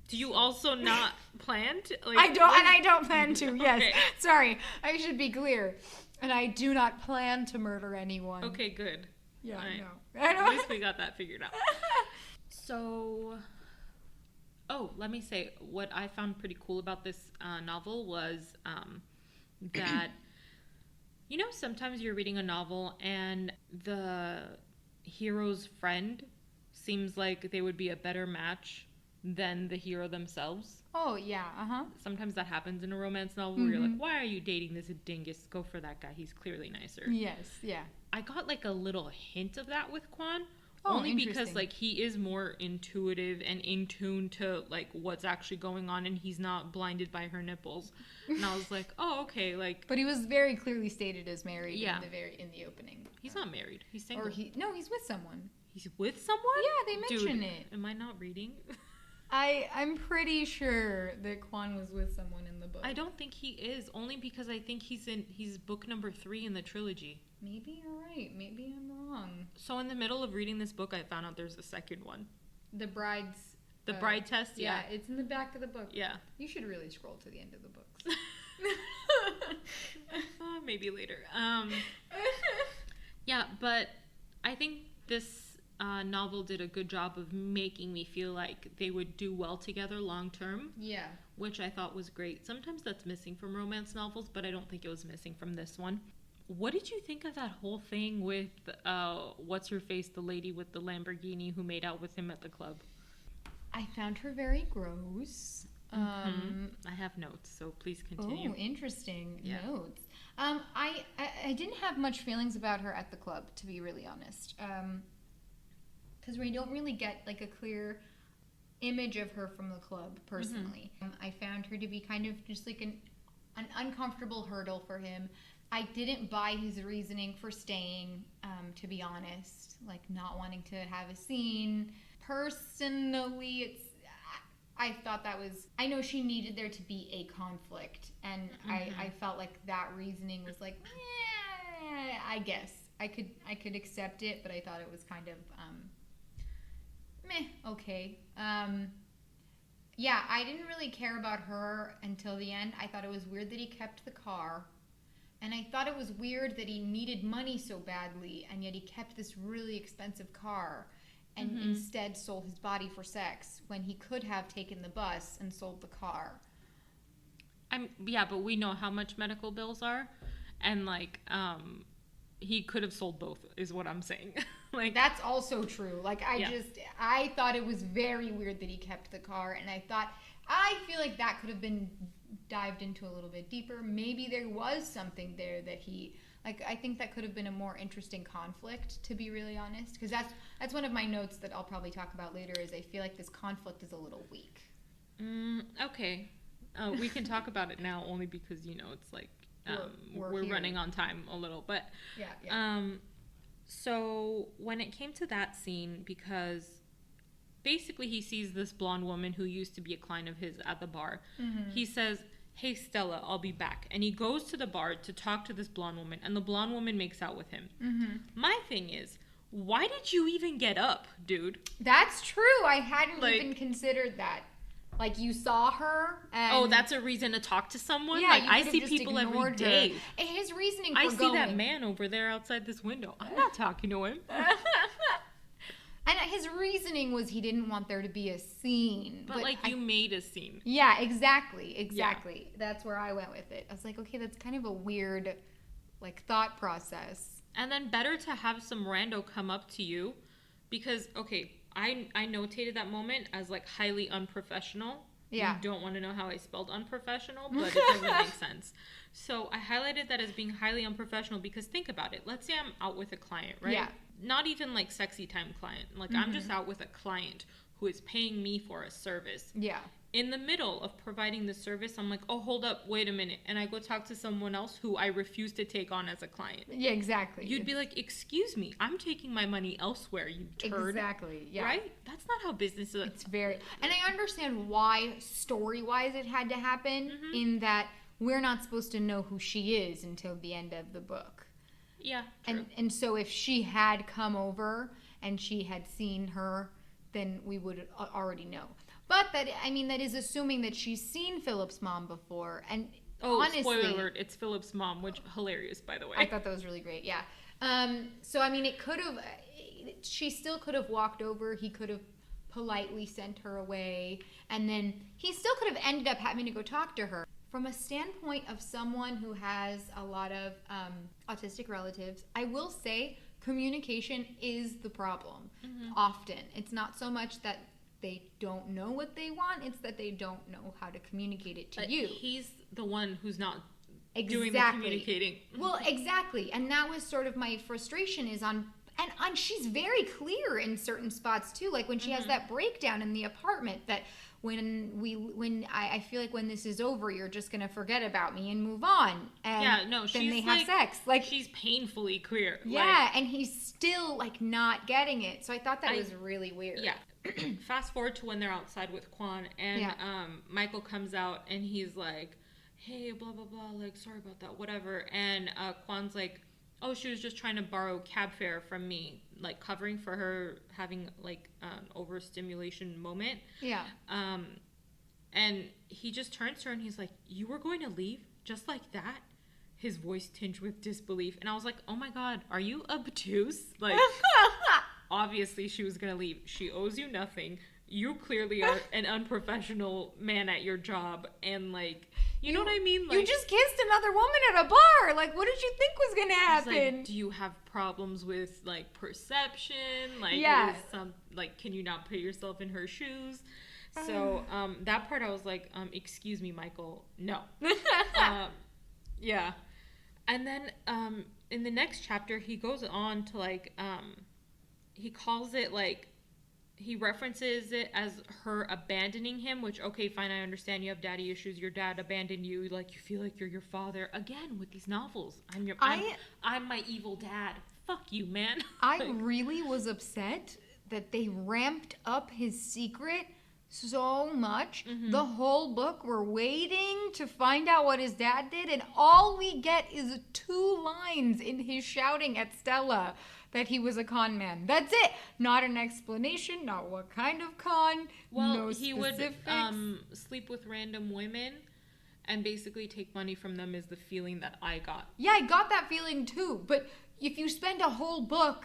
Do you also not plan to? Like, I don't plan to. Yes. Okay. Sorry. I should be clear. And I do not plan to murder anyone. Okay, good. Yeah, right. No. At least we got that figured out. So, let me say, what I found pretty cool about this novel was that, you know, sometimes you're reading a novel and the hero's friend seems like they would be a better match than the hero themselves. Oh, yeah, Sometimes that happens in a romance novel where you're like, why are you dating this dingus? Go for that guy. He's clearly nicer. Yes, yeah. I got, like, a little hint of that with Quan. Only because, like, he is more intuitive and in tune to, like, what's actually going on, and he's not blinded by her nipples. And I was like, oh, okay, like... But he was very clearly stated as married in the opening. He's not married. He's single. He's with someone. He's with someone? Yeah, they mention it. Am I not reading? I'm pretty sure that Quan was with someone in the book. I don't think he is, only because I think he's book number 3 in the trilogy. Maybe you're right. Maybe I'm wrong. So in the middle of reading this book, I found out there's a second one. The Bride Test? Yeah. It's in the back of the book. Yeah. You should really scroll to the end of the books. Maybe later. Yeah, but I think this novel did a good job of making me feel like they would do well together long term. Yeah. Which I thought was great. Sometimes that's missing from romance novels, but I don't think it was missing from this one. What did you think of that whole thing with what's her face, the lady with the Lamborghini who made out with him at the club? I found her very gross. I have notes, so please continue. Oh, interesting notes. I didn't have much feelings about her at the club, to be really honest. Because we don't really get like a clear image of her from the club, personally. I found her to be kind of just like an uncomfortable hurdle for him. I didn't buy his reasoning for staying, to be honest. Like, not wanting to have a scene. Personally, I thought that was... I know she needed there to be a conflict. And I felt like that reasoning was like, I guess. I could accept it, but I thought it was kind of meh, okay. Yeah, I didn't really care about her until the end. I thought it was weird that he kept the car. And I thought it was weird that he needed money so badly, and yet he kept this really expensive car and instead sold his body for sex when he could have taken the bus and sold the car. Yeah, but we know how much medical bills are, and like he could have sold both is what I'm saying. Like, that's also true. Like, I thought it was very weird that he kept the car, and I feel like that could have been dived into a little bit deeper. Maybe there was something there that he, like, I think that could have been a more interesting conflict, to be really honest, because that's one of my notes that I'll probably talk about later, is I feel like this conflict is a little weak. Okay. We can talk about it now only because, you know, it's like we're running on time a little. But yeah. So when it came to that scene, because basically he sees this blonde woman who used to be a client of his at the bar. He says, "Hey, Stella, I'll be back." And he goes to the bar to talk to this blonde woman, and the blonde woman makes out with him. My thing is, why did you even get up, dude? That's true. I hadn't even considered that. Like, you saw her and... that's a reason to talk to someone? Yeah, like, I see people every day. And his reasoning for I see that man over there outside this window. I'm not talking to him. And his reasoning was he didn't want there to be a scene. But like, you made a scene. Yeah, exactly. Yeah. That's where I went with it. I was like, okay, that's kind of a weird, like, thought process. And then better to have some rando come up to you because, okay... I notated that moment as, like, highly unprofessional. Yeah. You don't want to know how I spelled unprofessional, but it doesn't make sense. So I highlighted that as being highly unprofessional because think about it. Let's say I'm out with a client, right? Yeah. Not even, like, sexy time client. Like, I'm just out with a client who is paying me for a service. Yeah. In the middle of providing the service, I'm like, oh, hold up, wait a minute. And I go talk to someone else who I refuse to take on as a client. Yeah, exactly. You'd be like, excuse me, I'm taking my money elsewhere, you turd. Exactly, yeah. Right? That's not how business is. It's very... And I understand why, story-wise, it had to happen, in that we're not supposed to know who she is until the end of the book. Yeah, true. And so if she had come over and she had seen her, then we would already know. But that is assuming that she's seen Philip's mom before. And honestly, spoiler alert, it's Philip's mom, which hilarious, by the way. I thought that was really great, yeah. So, I mean, she still could have walked over. He could have politely sent her away. And then he still could have ended up having to go talk to her. From a standpoint of someone who has a lot of autistic relatives, I will say communication is the problem often. It's not so much that they don't know what they want, it's that they don't know how to communicate it to you. He's the one who's not doing the communicating. Well, exactly. And that was sort of my frustration is on she's very clear in certain spots too, like when she has that breakdown in the apartment that when I feel like when this is over, you're just gonna forget about me and move on. And then they have sex. Like, she's painfully clear. Yeah, and he's still like not getting it. So I thought that was really weird. Yeah. Fast forward to when they're outside with Quan, and Michael comes out and he's like, "Hey, blah blah blah, like sorry about that, whatever." And Quan's like, "Oh, she was just trying to borrow cab fare from me, like covering for her having like an overstimulation moment." Yeah. And he just turns to her and he's like, "You were going to leave just like that?" His voice tinged with disbelief, and I was like, "Oh my God, are you obtuse?" Like, obviously she was gonna leave. She owes you nothing. You clearly are an unprofessional man at your job, and like, you know what I mean? Like, you just kissed another woman at a bar. Like, what did you think was gonna happen? Like, do you have problems with like perception? Like, can you not put yourself in her shoes? So that part I was like, excuse me, Michael, no. Yeah. And then in the next chapter he goes on to like he calls it like, he references it as her abandoning him, which, okay, fine, I understand you have daddy issues. Your dad abandoned you. Like, you feel like you're your father. Again, with these novels. I'm my evil dad. Fuck you, man. I really was upset that they ramped up his secret so much. The whole book, we're waiting to find out what his dad did, and all we get is 2 lines in his shouting at Stella that he was a con man. That's it. Not an explanation, not what kind of con, well, no he specifics. would sleep with random women and basically take money from them is the feeling that I got. Yeah, I got that feeling too. But if you spend a whole book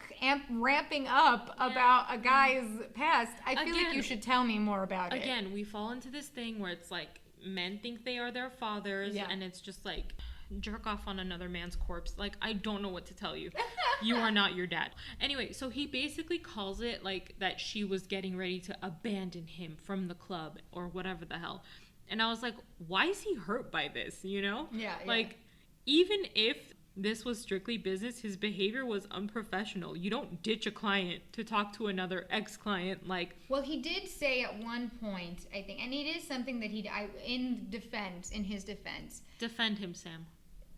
ramping up about a guy's past, I feel like you should tell me more about it. Again, we fall into this thing where it's like men think they are their fathers, and it's just like jerk off on another man's corpse. Like, I don't know what to tell you. You are not your dad. Anyway, so he basically calls it like that she was getting ready to abandon him from the club or whatever the hell. And I was like, why is he hurt by this, you know? Yeah. Like, even if this was strictly business, his behavior was unprofessional. You don't ditch a client to talk to another ex-client. Like, well, he did say at one point, I think, and it is something that in his defense. Defend him, Sam.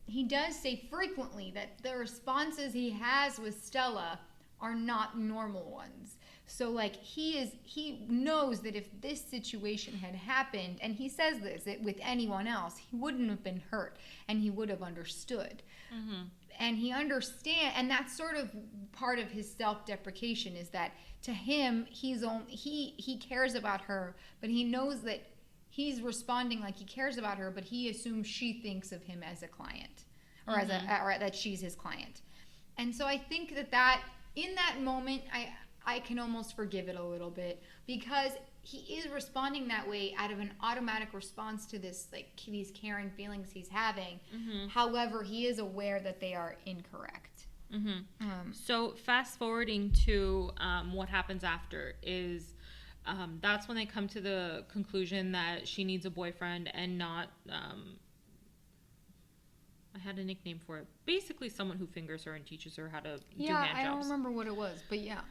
He does say frequently that the responses he has with Stella are not normal ones. So, like, he knows that if this situation had happened, and he says this with anyone else, he wouldn't have been hurt, and he would have understood. Mm-hmm. And he understands, and that's sort of part of his self-deprecation, is that to him, he cares about her, but he knows that he's responding like he cares about her, but he assumes she thinks of him as a client, or or that she's his client. And so I think that in that moment, I can almost forgive it a little bit, because he is responding that way out of an automatic response to this, like, these caring feelings he's having. Mm-hmm. However, he is aware that they are incorrect. Mm-hmm. So fast forwarding to what happens after is that's when they come to the conclusion that she needs a boyfriend and not I had a nickname for it. Basically someone who fingers her and teaches her how to do hand jobs. I don't remember what it was, but yeah.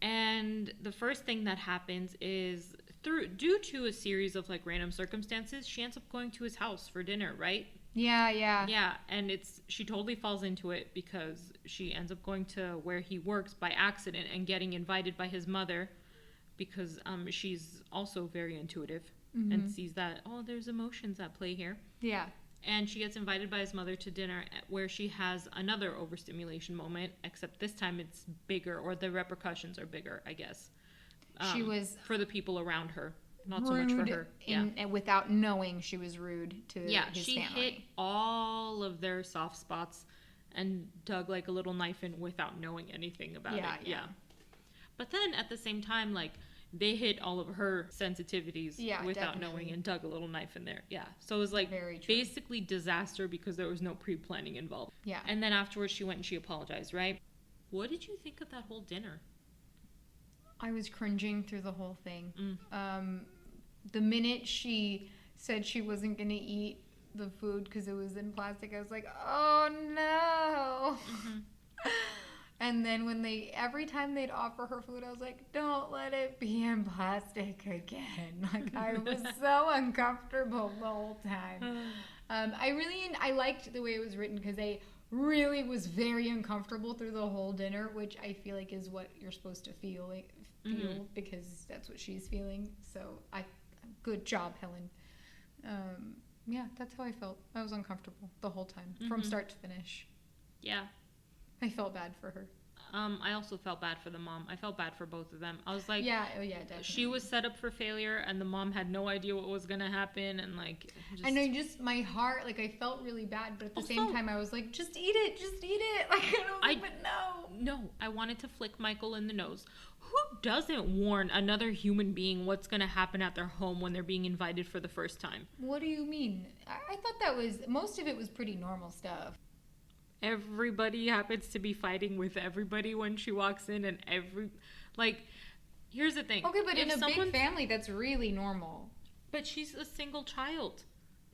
And the first thing that happens is due to a series of like random circumstances, she ends up going to his house for dinner, right? Yeah, and she totally falls into it because she ends up going to where he works by accident and getting invited by his mother because she's also very intuitive and sees that, there's emotions at play here. Yeah. And she gets invited by his mother to dinner where she has another overstimulation moment, except this time it's bigger, or the repercussions are bigger, I guess. She was... for the people around her, not so much for her. And without knowing, she was rude to his family. She hit all of their soft spots and dug like a little knife in without knowing anything about it. Yeah. But then at the same time, like, they hit all of her sensitivities without knowing and dug a little knife in there. Yeah. So it was like basically disaster because there was no pre-planning involved. Yeah. And then afterwards she went and she apologized, right? What did you think of that whole dinner? I was cringing through the whole thing. The minute she said she wasn't going to eat the food because it was in plastic, I was like, oh no. Mm-hmm. And then every time they'd offer her food, I was like, don't let it be in plastic again. Like, I was so uncomfortable the whole time. I liked the way it was written because I really was very uncomfortable through the whole dinner, which I feel like is what you're supposed to feel because that's what she's feeling. So good job, Helen. Yeah, that's how I felt. I was uncomfortable the whole time from start to finish. Yeah. I felt bad for her. I also felt bad for the mom. I felt bad for both of them. I was like, definitely. She was set up for failure, and the mom had no idea what was gonna happen, and like. I know, my heart, like, I felt really bad, but at the same time, I was like, just eat it. Like, but no. No, I wanted to flick Michael in the nose. Who doesn't warn another human being what's gonna happen at their home when they're being invited for the first time? What do you mean? I thought most of it was pretty normal stuff. Everybody happens to be fighting with everybody when she walks in, and here's the thing. Okay, but in a big family, that's really normal. But she's a single child.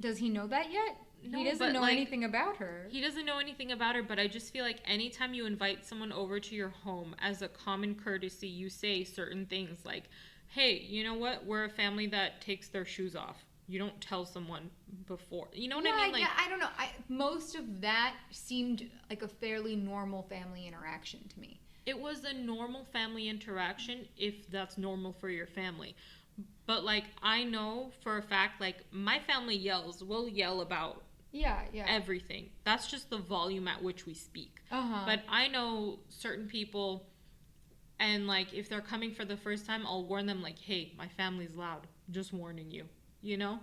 Does he know that yet? No, he doesn't know anything about her. He doesn't know anything about her, but I just feel like anytime you invite someone over to your home, as a common courtesy, you say certain things like, hey, you know what? We're a family that takes their shoes off. You don't tell someone before. You know what I mean? Like, I don't know. Most of that seemed like a fairly normal family interaction to me. It was a normal family interaction if that's normal for your family. But, like, I know for a fact, like, my family we'll yell about Yeah. Everything. That's just the volume at which we speak. But I know certain people, and like if they're coming for the first time, I'll warn them like, hey, my family's loud. Just warning you. You know?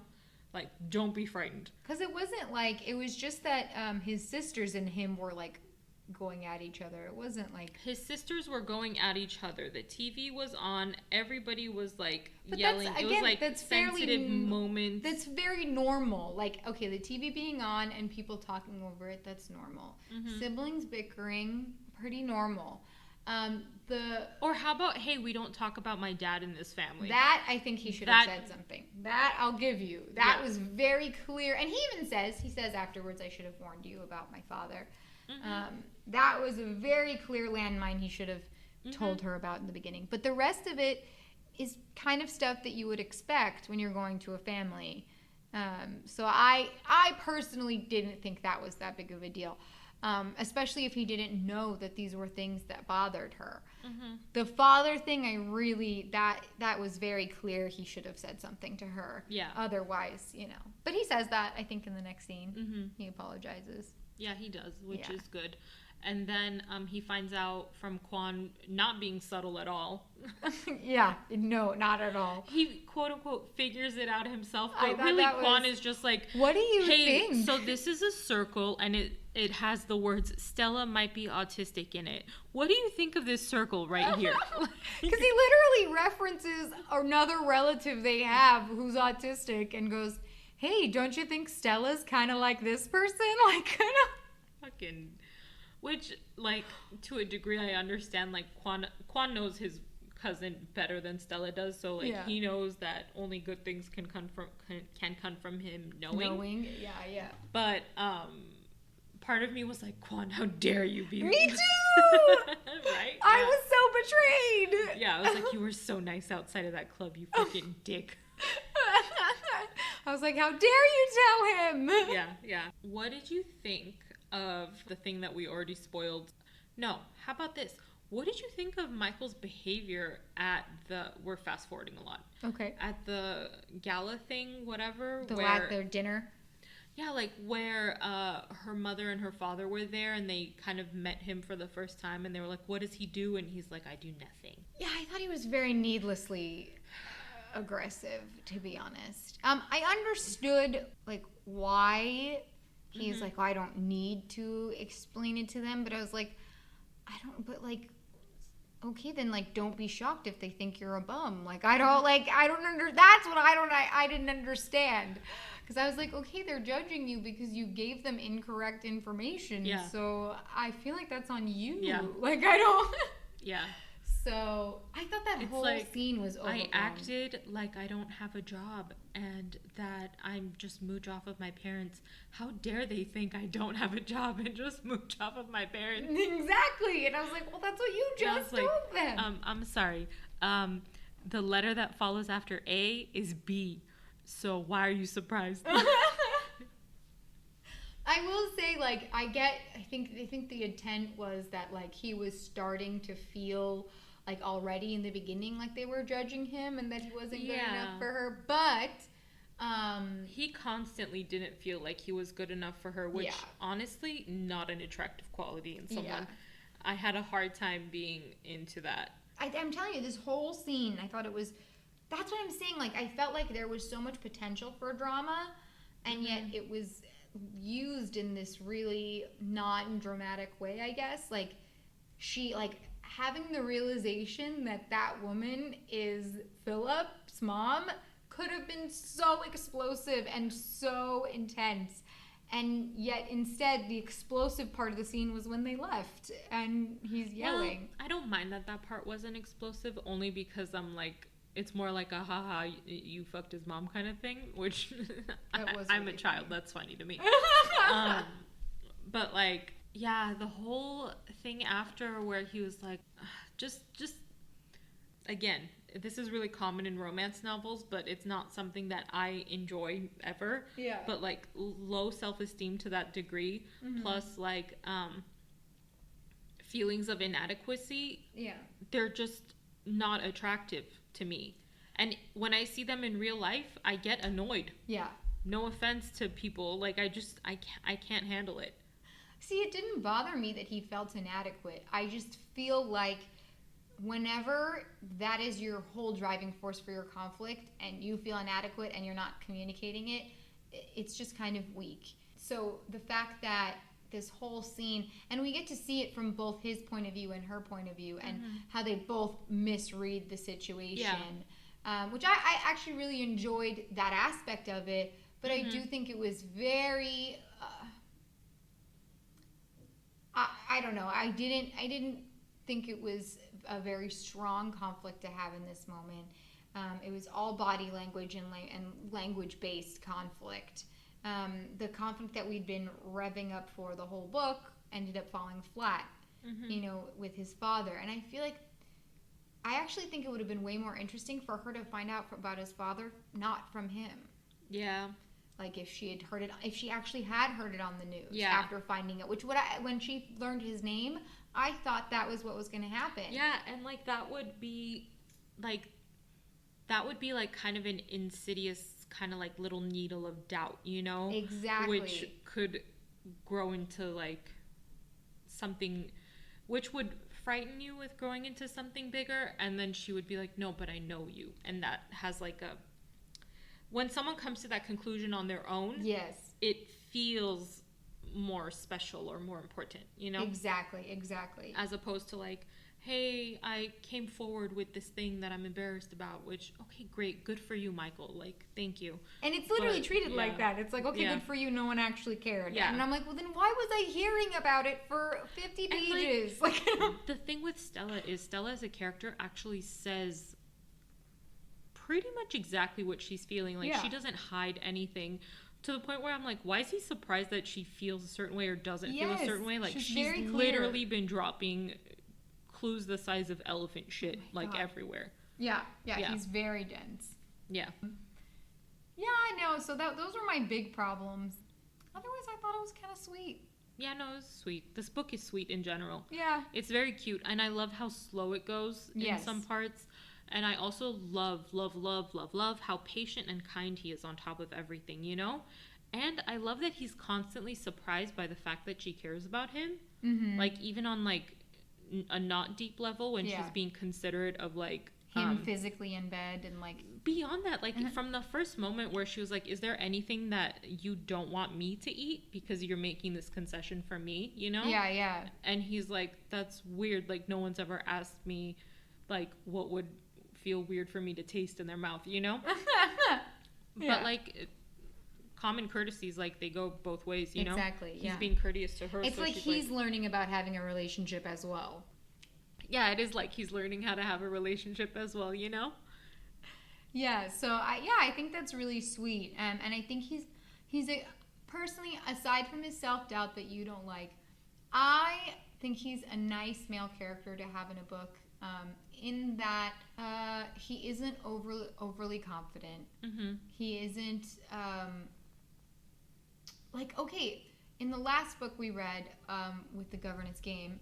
Like, don't be frightened. Because it wasn't like, it was just that his sisters and him were like going at each other. It wasn't like... His sisters were going at each other. The TV was on. Everybody was like yelling. It was like that's sensitive moments. That's very normal. Like, okay, the TV being on and people talking over it, that's normal. Siblings bickering, pretty normal. Or how about, hey, we don't talk about my dad in this family. That, I think he should have said something. That, I'll give you. That was very clear. And he even says afterwards, I should have warned you about my father. That was a very clear landmine he should have told her about in the beginning. But the rest of it is kind of stuff that you would expect when you're going to a family. So I personally didn't think that was that big of a deal. Especially if he didn't know that these were things that bothered her. The father thing, I really, that was very clear. He should have said something to her. Yeah. Otherwise, you know. But he says that, I think, in the next scene. He apologizes. Yeah, he does, which is good. And then he finds out from Quan not being subtle at all. Yeah, no, not at all. He, quote unquote, figures it out himself. But really, Quan is just like, what do you think? So this is a circle, and it has the words, Stella might be autistic in it. What do you think of this circle right here? Because he literally references another relative they have who's autistic and goes, hey, don't you think Stella's kind of like this person? Like, kind of... Fucking... Which, like, to a degree, I understand. Like, Quan knows his cousin better than Stella does, so like he knows that only good things can come from him knowing. Yeah. But part of me was like, Quan, how dare you be? Me too. Right? I was so betrayed. Yeah, I was like, you were so nice outside of that club, you fucking dick. I was like, how dare you tell him? Yeah. What did you think of the thing that we already spoiled? No, how about this? What did you think of Michael's behavior at we're fast forwarding a lot. Okay. At the gala thing, whatever. Their dinner. Yeah, like where her mother and her father were there and they kind of met him for the first time and they were like, what does he do? And he's like, I do nothing. Yeah, I thought he was very needlessly aggressive, to be honest. I understood like why he's like, oh, I don't need to explain it to them, but I was like, okay, then like don't be shocked if they think you're a bum. Like I didn't understand. Because I was like, okay, they're judging you because you gave them incorrect information. Yeah. So I feel like that's on you. Yeah. Like I don't. Yeah. So I thought that whole scene was overwhelming. I acted like I don't have a job and that I'm just mooch off of my parents. How dare they think I don't have a job and just mooch off of my parents? Exactly. And I was like, well, that's what you just told them. I'm sorry. The letter that follows after A is B. So why are you surprised? I will say, like, I think the intent was that, like, he was starting to feel like already in the beginning like they were judging him and that he wasn't good enough for her, but he constantly didn't feel like he was good enough for her, which honestly not an attractive quality in someone. I had a hard time being into that. I'm telling you, this whole scene, I thought that's what I'm saying, like I felt like there was so much potential for drama and yet it was used in this really non-dramatic way, I guess. Like she, like, having the realization that woman is Philip's mom could have been so explosive and so intense. And yet, instead, the explosive part of the scene was when they left and he's yelling. Well, I don't mind that part wasn't explosive, only because I'm like, it's more like a haha, you fucked his mom kind of thing, which I'm really a child. Funny. That's funny to me. But like, yeah, the whole thing after where he was like, just again, this is really common in romance novels, but it's not something that I enjoy ever. Yeah. But like low self-esteem to that degree, plus like feelings of inadequacy. Yeah. They're just not attractive to me. And when I see them in real life, I get annoyed. Yeah. No offense to people. Like, I can't handle it. See, it didn't bother me that he felt inadequate. I just feel like whenever that is your whole driving force for your conflict and you feel inadequate and you're not communicating it, it's just kind of weak. So the fact that this whole scene, and we get to see it from both his point of view and her point of view, and how they both misread the situation, which I actually really enjoyed that aspect of it, but I do think it was very I don't know, I didn't think it was a very strong conflict to have in this moment. It was all body language and language based conflict. The conflict that we'd been revving up for the whole book ended up falling flat, with his father. And I feel like, I actually think it would have been way more interesting for her to find out about his father, not from him. Yeah. Like if she had heard it, if she actually had heard it on the news after finding it, when she learned his name, I thought that was what was going to happen. Yeah, and like that would be like kind of an insidious kind of like little needle of doubt, Exactly. Which could grow into like something, which would frighten you with growing into something bigger, and then she would be like, no, but I know you, and that has like when someone comes to that conclusion on their own, yes, it feels more special or more important, Exactly. As opposed to like, hey, I came forward with this thing that I'm embarrassed about, which, okay, great, good for you, Michael, like, thank you. And it's literally treated like that. It's like, okay, good for you, no one actually cared. Yeah. And I'm like, well, then why was I hearing about it for 50 pages? Like, the thing with Stella as a character actually says pretty much exactly what she's feeling. Like, she doesn't hide anything. To the point where I'm like, why is he surprised that she feels a certain way or doesn't feel a certain way? Like, she's literally been dropping clues the size of elephant shit, everywhere. Yeah, he's very dense. Yeah. Yeah, I know. So those were my big problems. Otherwise, I thought it was kind of sweet. Yeah, no, it's sweet. This book is sweet in general. Yeah. It's very cute, and I love how slow it goes in some parts. And I also love how patient and kind he is on top of everything, And I love that he's constantly surprised by the fact that she cares about him. Mm-hmm. Like, even on, like, a not deep level when she's being considerate of, like... him physically in bed and, like... Beyond that, like, from the first moment where she was like, is there anything that you don't want me to eat because you're making this concession for me, Yeah. And he's like, that's weird. Like, no one's ever asked me, like, what would... feel weird for me to taste in their mouth, But like common courtesies, like they go both ways, Exactly. He's being courteous to her. It's so like he's learning about having a relationship as well. Yeah, it is like he's learning how to have a relationship as well, Yeah. So I think that's really sweet, and I think he's personally, aside from his self-doubt that you don't like, I think he's a nice male character to have in a book. In that he isn't overly confident. Mm-hmm. He isn't in the last book we read with the governance game,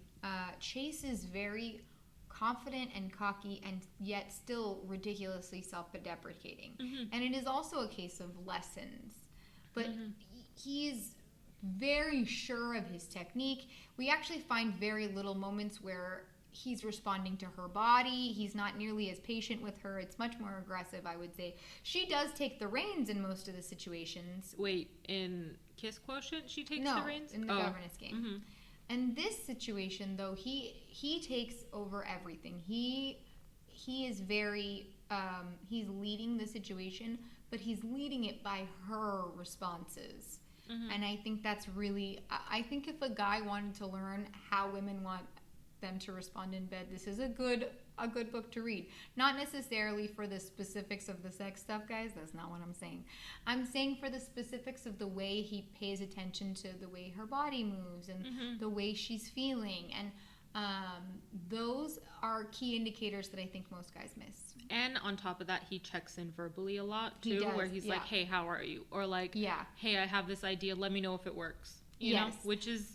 Chase is very confident and cocky and yet still ridiculously self-deprecating. Mm-hmm. And it is also a case of lessons. But he's very sure of his technique. We actually find very little moments where he's responding to her body. He's not nearly as patient with her. It's much more aggressive, I would say. She does take the reins in most of the situations. Wait, in Kiss Quotient she takes the reins? In the governance game. Mm-hmm. And this situation, though, he takes over everything. He is very... he's leading the situation, but he's leading it by her responses. Mm-hmm. And I think that's really... I think if a guy wanted to learn how women want them to respond in bed, this is a good book to read. Not necessarily for the specifics of the sex stuff, guys. That's not what I'm saying. I'm saying for the specifics of the way he pays attention to the way her body moves and the way she's feeling. And those are key indicators that I think most guys miss. And on top of that, he checks in verbally a lot too, where he's like, hey, how are you? Or like, hey, I have this idea, let me know if it works. You know, which is...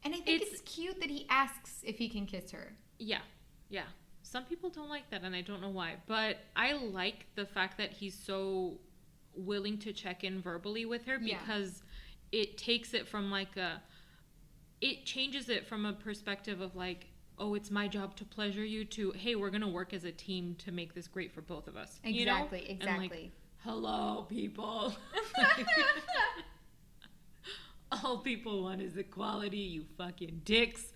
And I think it's cute that he asks if he can kiss her. Yeah. Some people don't like that, and I don't know why. But I like the fact that he's so willing to check in verbally with her, because it takes it from like it changes it from a perspective of like, oh, it's my job to pleasure you, to, hey, we're gonna work as a team to make this great for both of us. Exactly, you know? exactly. And like, hello, people. All people want is equality, you fucking dicks.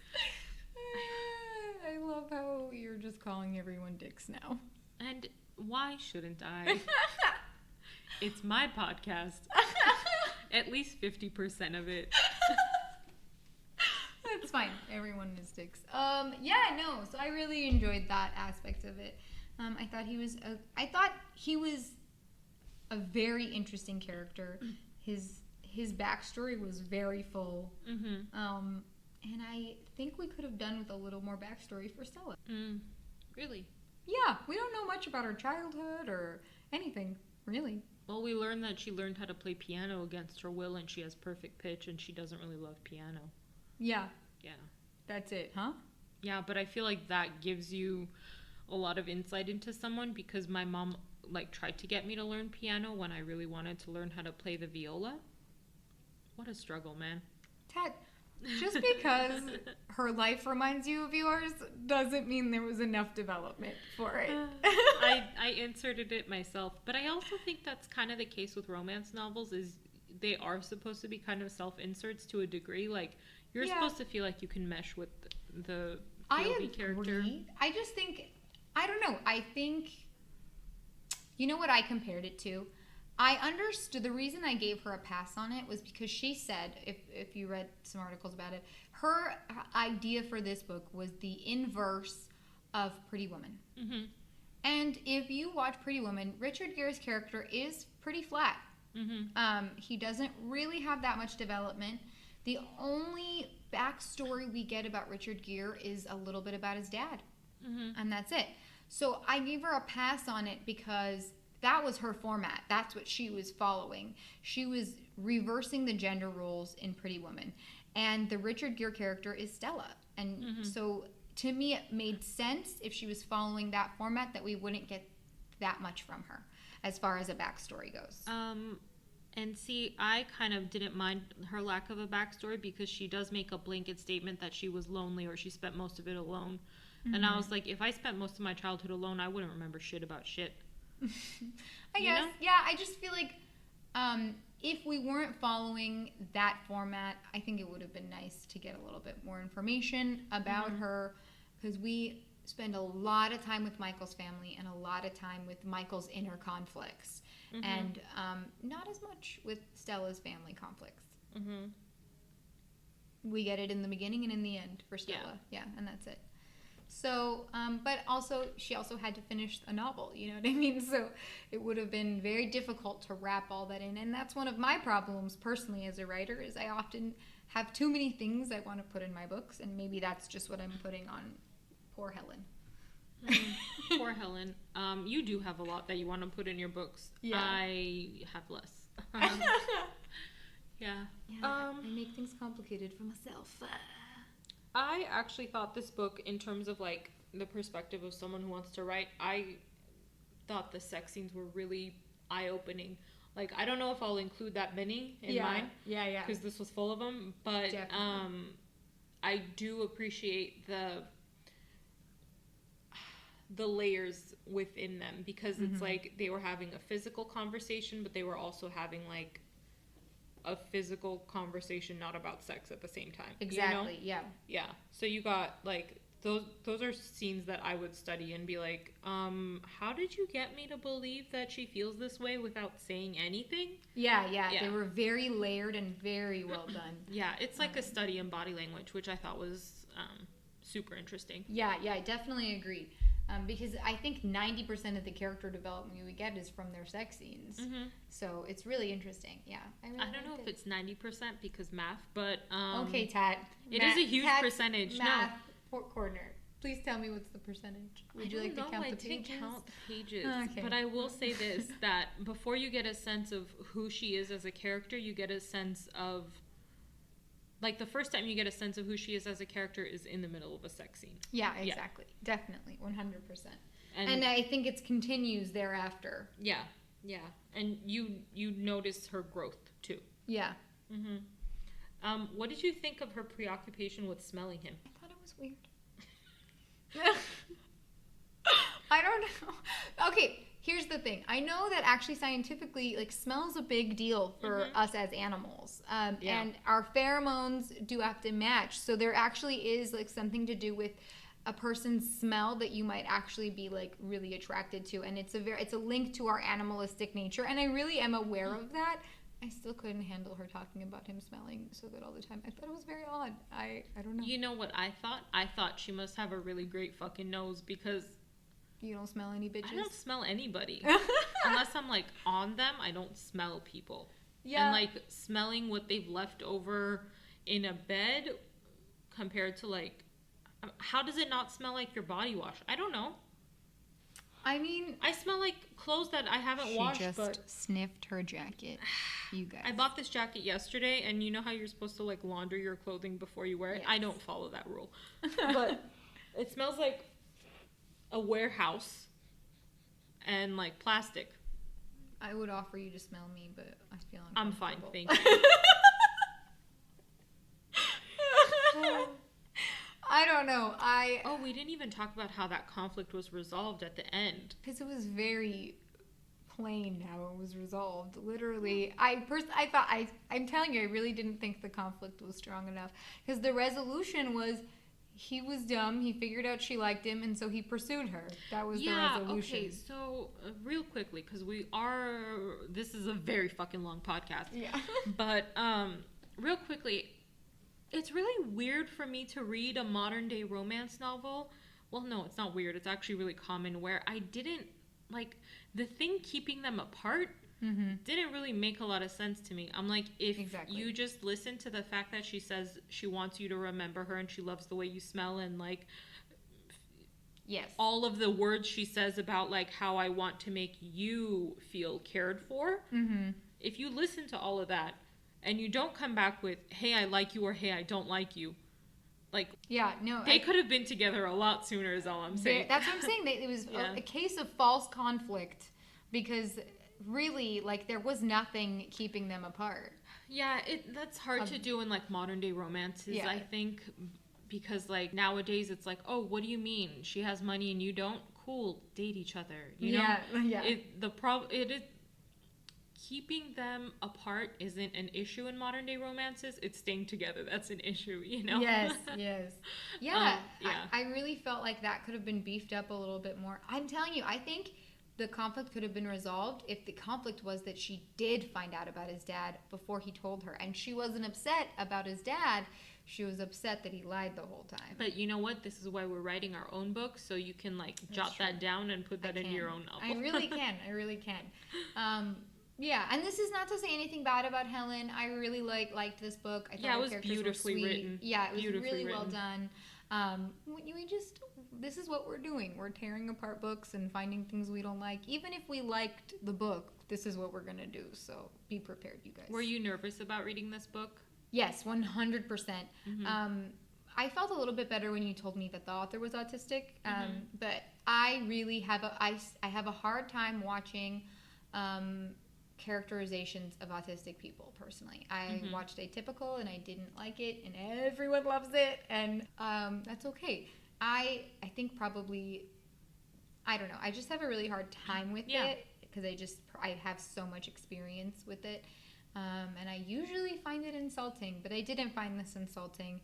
I love how you're just calling everyone dicks now. And why shouldn't I? It's my podcast. At least 50% of it. That's fine. Everyone is dicks. So I really enjoyed that aspect of it. I thought he was a very interesting character. His backstory was very full. Mm-hmm. And I think we could have done with a little more backstory for Stella. Really? Yeah, we don't know much about her childhood or anything, really. Well, we learned that she learned how to play piano against her will, and she has perfect pitch, and she doesn't really love piano. Yeah. Yeah. That's it, huh? Yeah, but I feel like that gives you a lot of insight into someone, because my mom, like, tried to get me to learn piano when I really wanted to learn how to play the viola. What a struggle, man. Tat, just because her life reminds you of yours doesn't mean there was enough development for it. I inserted it myself, but I also think that's kind of the case with romance novels, is they are supposed to be kind of self-inserts to a degree. Like, you're supposed to feel like you can mesh with the POV character. I just think, I don't know, I think, you know what I compared it to? I understood, the reason I gave her a pass on it was because she said, if you read some articles about it, her idea for this book was the inverse of Pretty Woman. Mm-hmm. And if you watch Pretty Woman, Richard Gere's character is pretty flat. Mm-hmm. He doesn't really have that much development. The only backstory we get about Richard Gere is a little bit about his dad. Mm-hmm. And that's it. So I gave her a pass on it because that was her format. That's what she was following. She was reversing the gender roles in Pretty Woman. And the Richard Gere character is Stella. And so to me, it made sense if she was following that format that we wouldn't get that much from her as far as a backstory goes. And see, I kind of didn't mind her lack of a backstory, because she does make a blanket statement that she was lonely, or she spent most of it alone. Mm-hmm. And I was like, if I spent most of my childhood alone, I wouldn't remember shit about shit. I guess. Know? Yeah, I just feel like if we weren't following that format, I think it would have been nice to get a little bit more information about her, because we spend a lot of time with Michael's family and a lot of time with Michael's inner conflicts, and not as much with Stella's family conflicts. We get it in the beginning and in the end for Stella. Yeah, and that's it. So, but also, she also had to finish a novel, you know what I mean? So it would have been very difficult to wrap all that in. And that's one of my problems personally as a writer, is I often have too many things I want to put in my books. And maybe that's just what I'm putting on poor Helen. Poor Helen. You do have a lot that you want to put in your books. Yeah. I have less. Yeah. I make things complicated for myself. I actually thought this book, in terms of like the perspective of someone who wants to write, I thought the sex scenes were really eye-opening. Like, I don't know if I'll include that many in mine. Yeah. Because this was full of them. But I do appreciate the layers within them, because it's like they were having a physical conversation, but they were also having like a physical conversation not about sex at the same time. Exactly. You know? Yeah. So you got like those are scenes that I would study and be like, how did you get me to believe that she feels this way without saying anything? Yeah. They were very layered and very well done. Yeah, it's like a study in body language, which I thought was super interesting. Yeah, I definitely agree. Because I think 90% of the character development we get is from their sex scenes. So it's really interesting. Yeah. I don't know if it's 90% because math, but... okay, Tat. It is a huge percentage. Math corner. Please tell me what's the percentage. Would you like to count the pages? I didn't count the pages. Okay. But I will say this, that before you get a sense of who she is as a character, you get a sense of... Like, the first time you get a sense of who she is as a character is in the middle of a sex scene. Yeah, exactly. Yeah. Definitely. 100%. And I think it continues thereafter. Yeah. Yeah, and you noticed her growth too. Yeah. What did you think of her preoccupation with smelling him? I thought it was weird. I don't know. Okay, here's the thing. I know that actually scientifically, like, smell is a big deal for us as animals. And our pheromones do have to match. So there actually is, like, something to do with a person's smell that you might actually be, like, really attracted to. And it's a link to our animalistic nature. And I really am aware of that. I still couldn't handle her talking about him smelling so good all the time. I thought it was very odd. I don't know. You know what I thought? I thought she must have a really great fucking nose because... You don't smell any bitches? I don't smell anybody. Unless I'm, like, on them, I don't smell people. Yeah. And, like, smelling what they've left over in a bed compared to, like... How does it not smell like your body wash? I don't know. I mean... I smell like clothes that I haven't washed, but... She just sniffed her jacket. You guys. I bought this jacket yesterday, and you know how you're supposed to, like, launder your clothing before you wear it? Yes. I don't follow that rule. But it smells like a warehouse and, like, plastic. I would offer you to smell me, but I feel I'm fine, uncomfortable. thank you. I don't know. Oh, we didn't even talk about how that conflict was resolved at the end. Because it was very plain how it was resolved. Literally, I'm telling you, I really didn't think the conflict was strong enough. Because the resolution was, he was dumb, he figured out she liked him, and so he pursued her. That was the resolution. Okay, so real quickly, because this is a very fucking long podcast. Yeah. But real quickly, it's really weird for me to read a modern day romance novel. Well, no, it's not weird. It's actually really common where I didn't, like, the thing keeping them apart didn't really make a lot of sense to me. I'm like, if you just listen to the fact that she says she wants you to remember her and she loves the way you smell and, like, yes, all of the words she says about, like, how I want to make you feel cared for. If you listen to all of that, and you don't come back with, hey, I like you, or hey, I don't like you. Like, yeah, no, they could have been together a lot sooner is all I'm saying. That's what I'm saying. It was a case of false conflict because really, like, there was nothing keeping them apart. Yeah, that's hard to do in, like, modern day romances, I think, because, like, nowadays it's like, oh, what do you mean? She has money and you don't? Cool, date each other. You know? Yeah. It is... Keeping them apart isn't an issue in modern day romances. It's staying together that's an issue, you know? Yes. Yeah. I really felt like that could have been beefed up a little bit more. I'm telling you, I think the conflict could have been resolved if the conflict was that she did find out about his dad before he told her. And she wasn't upset about his dad. She was upset that he lied the whole time. But you know what? This is why we're writing our own book, so you can, like, jot that down and put that into your own novel. I really can. Yeah, and this is not to say anything bad about Helen. I really liked this book. I thought it was beautifully written. Yeah, it was really well done. This is what we're doing. We're tearing apart books and finding things we don't like. Even if we liked the book, this is what we're going to do. So be prepared, you guys. Were you nervous about reading this book? Yes, 100%. I felt a little bit better when you told me that the author was autistic. But I really have a hard time watching characterizations of autistic people personally. I watched Atypical and I didn't like it, and everyone loves it, and that's okay. I think probably, I don't know, I just have a really hard time with it because I have so much experience with it, and I usually find it insulting, but I didn't find this insulting.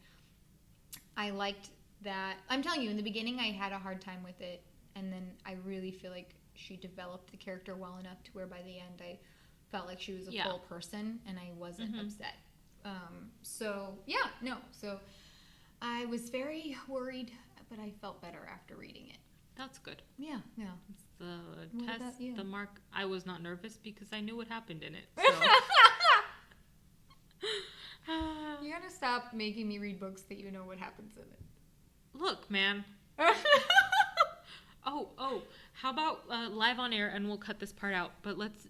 I liked that. I'm telling you, in the beginning I had a hard time with it, and then I really feel like she developed the character well enough to where by the end I felt like she was a full person and I wasn't upset. So I was very worried, but I felt better after reading it. That's good. Yeah. It's the test, the mark. I was not nervous because I knew what happened in it. So. You gotta stop making me read books that you know what happens in it. Look, man. Oh, how about live on air, and we'll cut this part out, but let's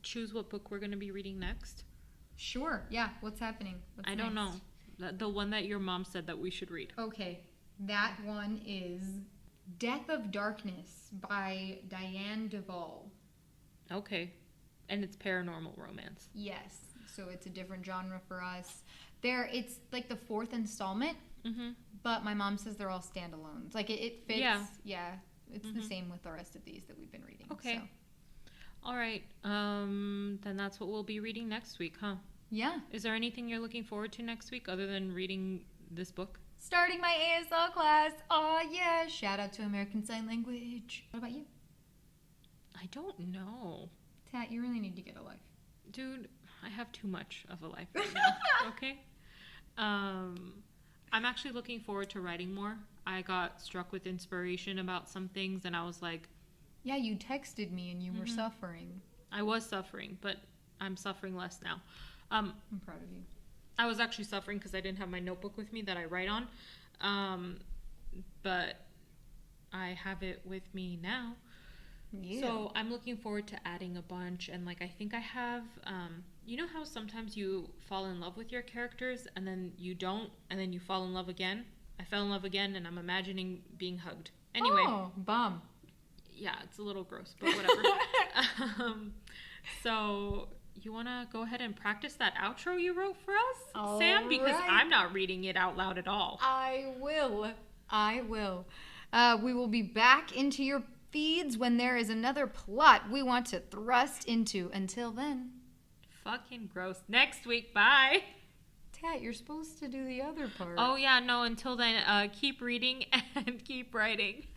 choose what book we're going to be reading next. Sure. Yeah. What's happening? I don't know. The one that your mom said that we should read. Okay. That one is Death of Darkness by Diane Duvall. Okay. And it's paranormal romance. Yes. So it's a different genre for us. It's like the 4th installment, but my mom says they're all standalones. Like it fits. Yeah. It's the same with the rest of these that we've been reading. Okay. So. All right. Then that's what we'll be reading next week, huh? Yeah. Is there anything you're looking forward to next week other than reading this book? Starting my ASL class. Oh, yeah. Shout out to American Sign Language. What about you? I don't know. Tat, you really need to get a life. Dude, I have too much of a life right now. Okay? I'm actually looking forward to writing more. I got struck with inspiration about some things, and I was like... Yeah, you texted me and you were suffering. I was suffering, but I'm suffering less now. I'm proud of you. I was actually suffering because I didn't have my notebook with me that I write on. But I have it with me now. Yeah. So I'm looking forward to adding a bunch. And like, I think I have, you know how sometimes you fall in love with your characters and then you don't, and then you fall in love again? I fell in love again and I'm imagining being hugged. Anyway. Oh, bomb. Yeah, it's a little gross, but whatever. So you want to go ahead and practice that outro you wrote for us, all Sam? Because right. I'm not reading it out loud at all. I will. We will be back into your feeds when there is another plot we want to thrust into. Until then. Fucking gross. Next week. Bye. Tat, you're supposed to do the other part. Oh, yeah. No, until then, keep reading and keep writing.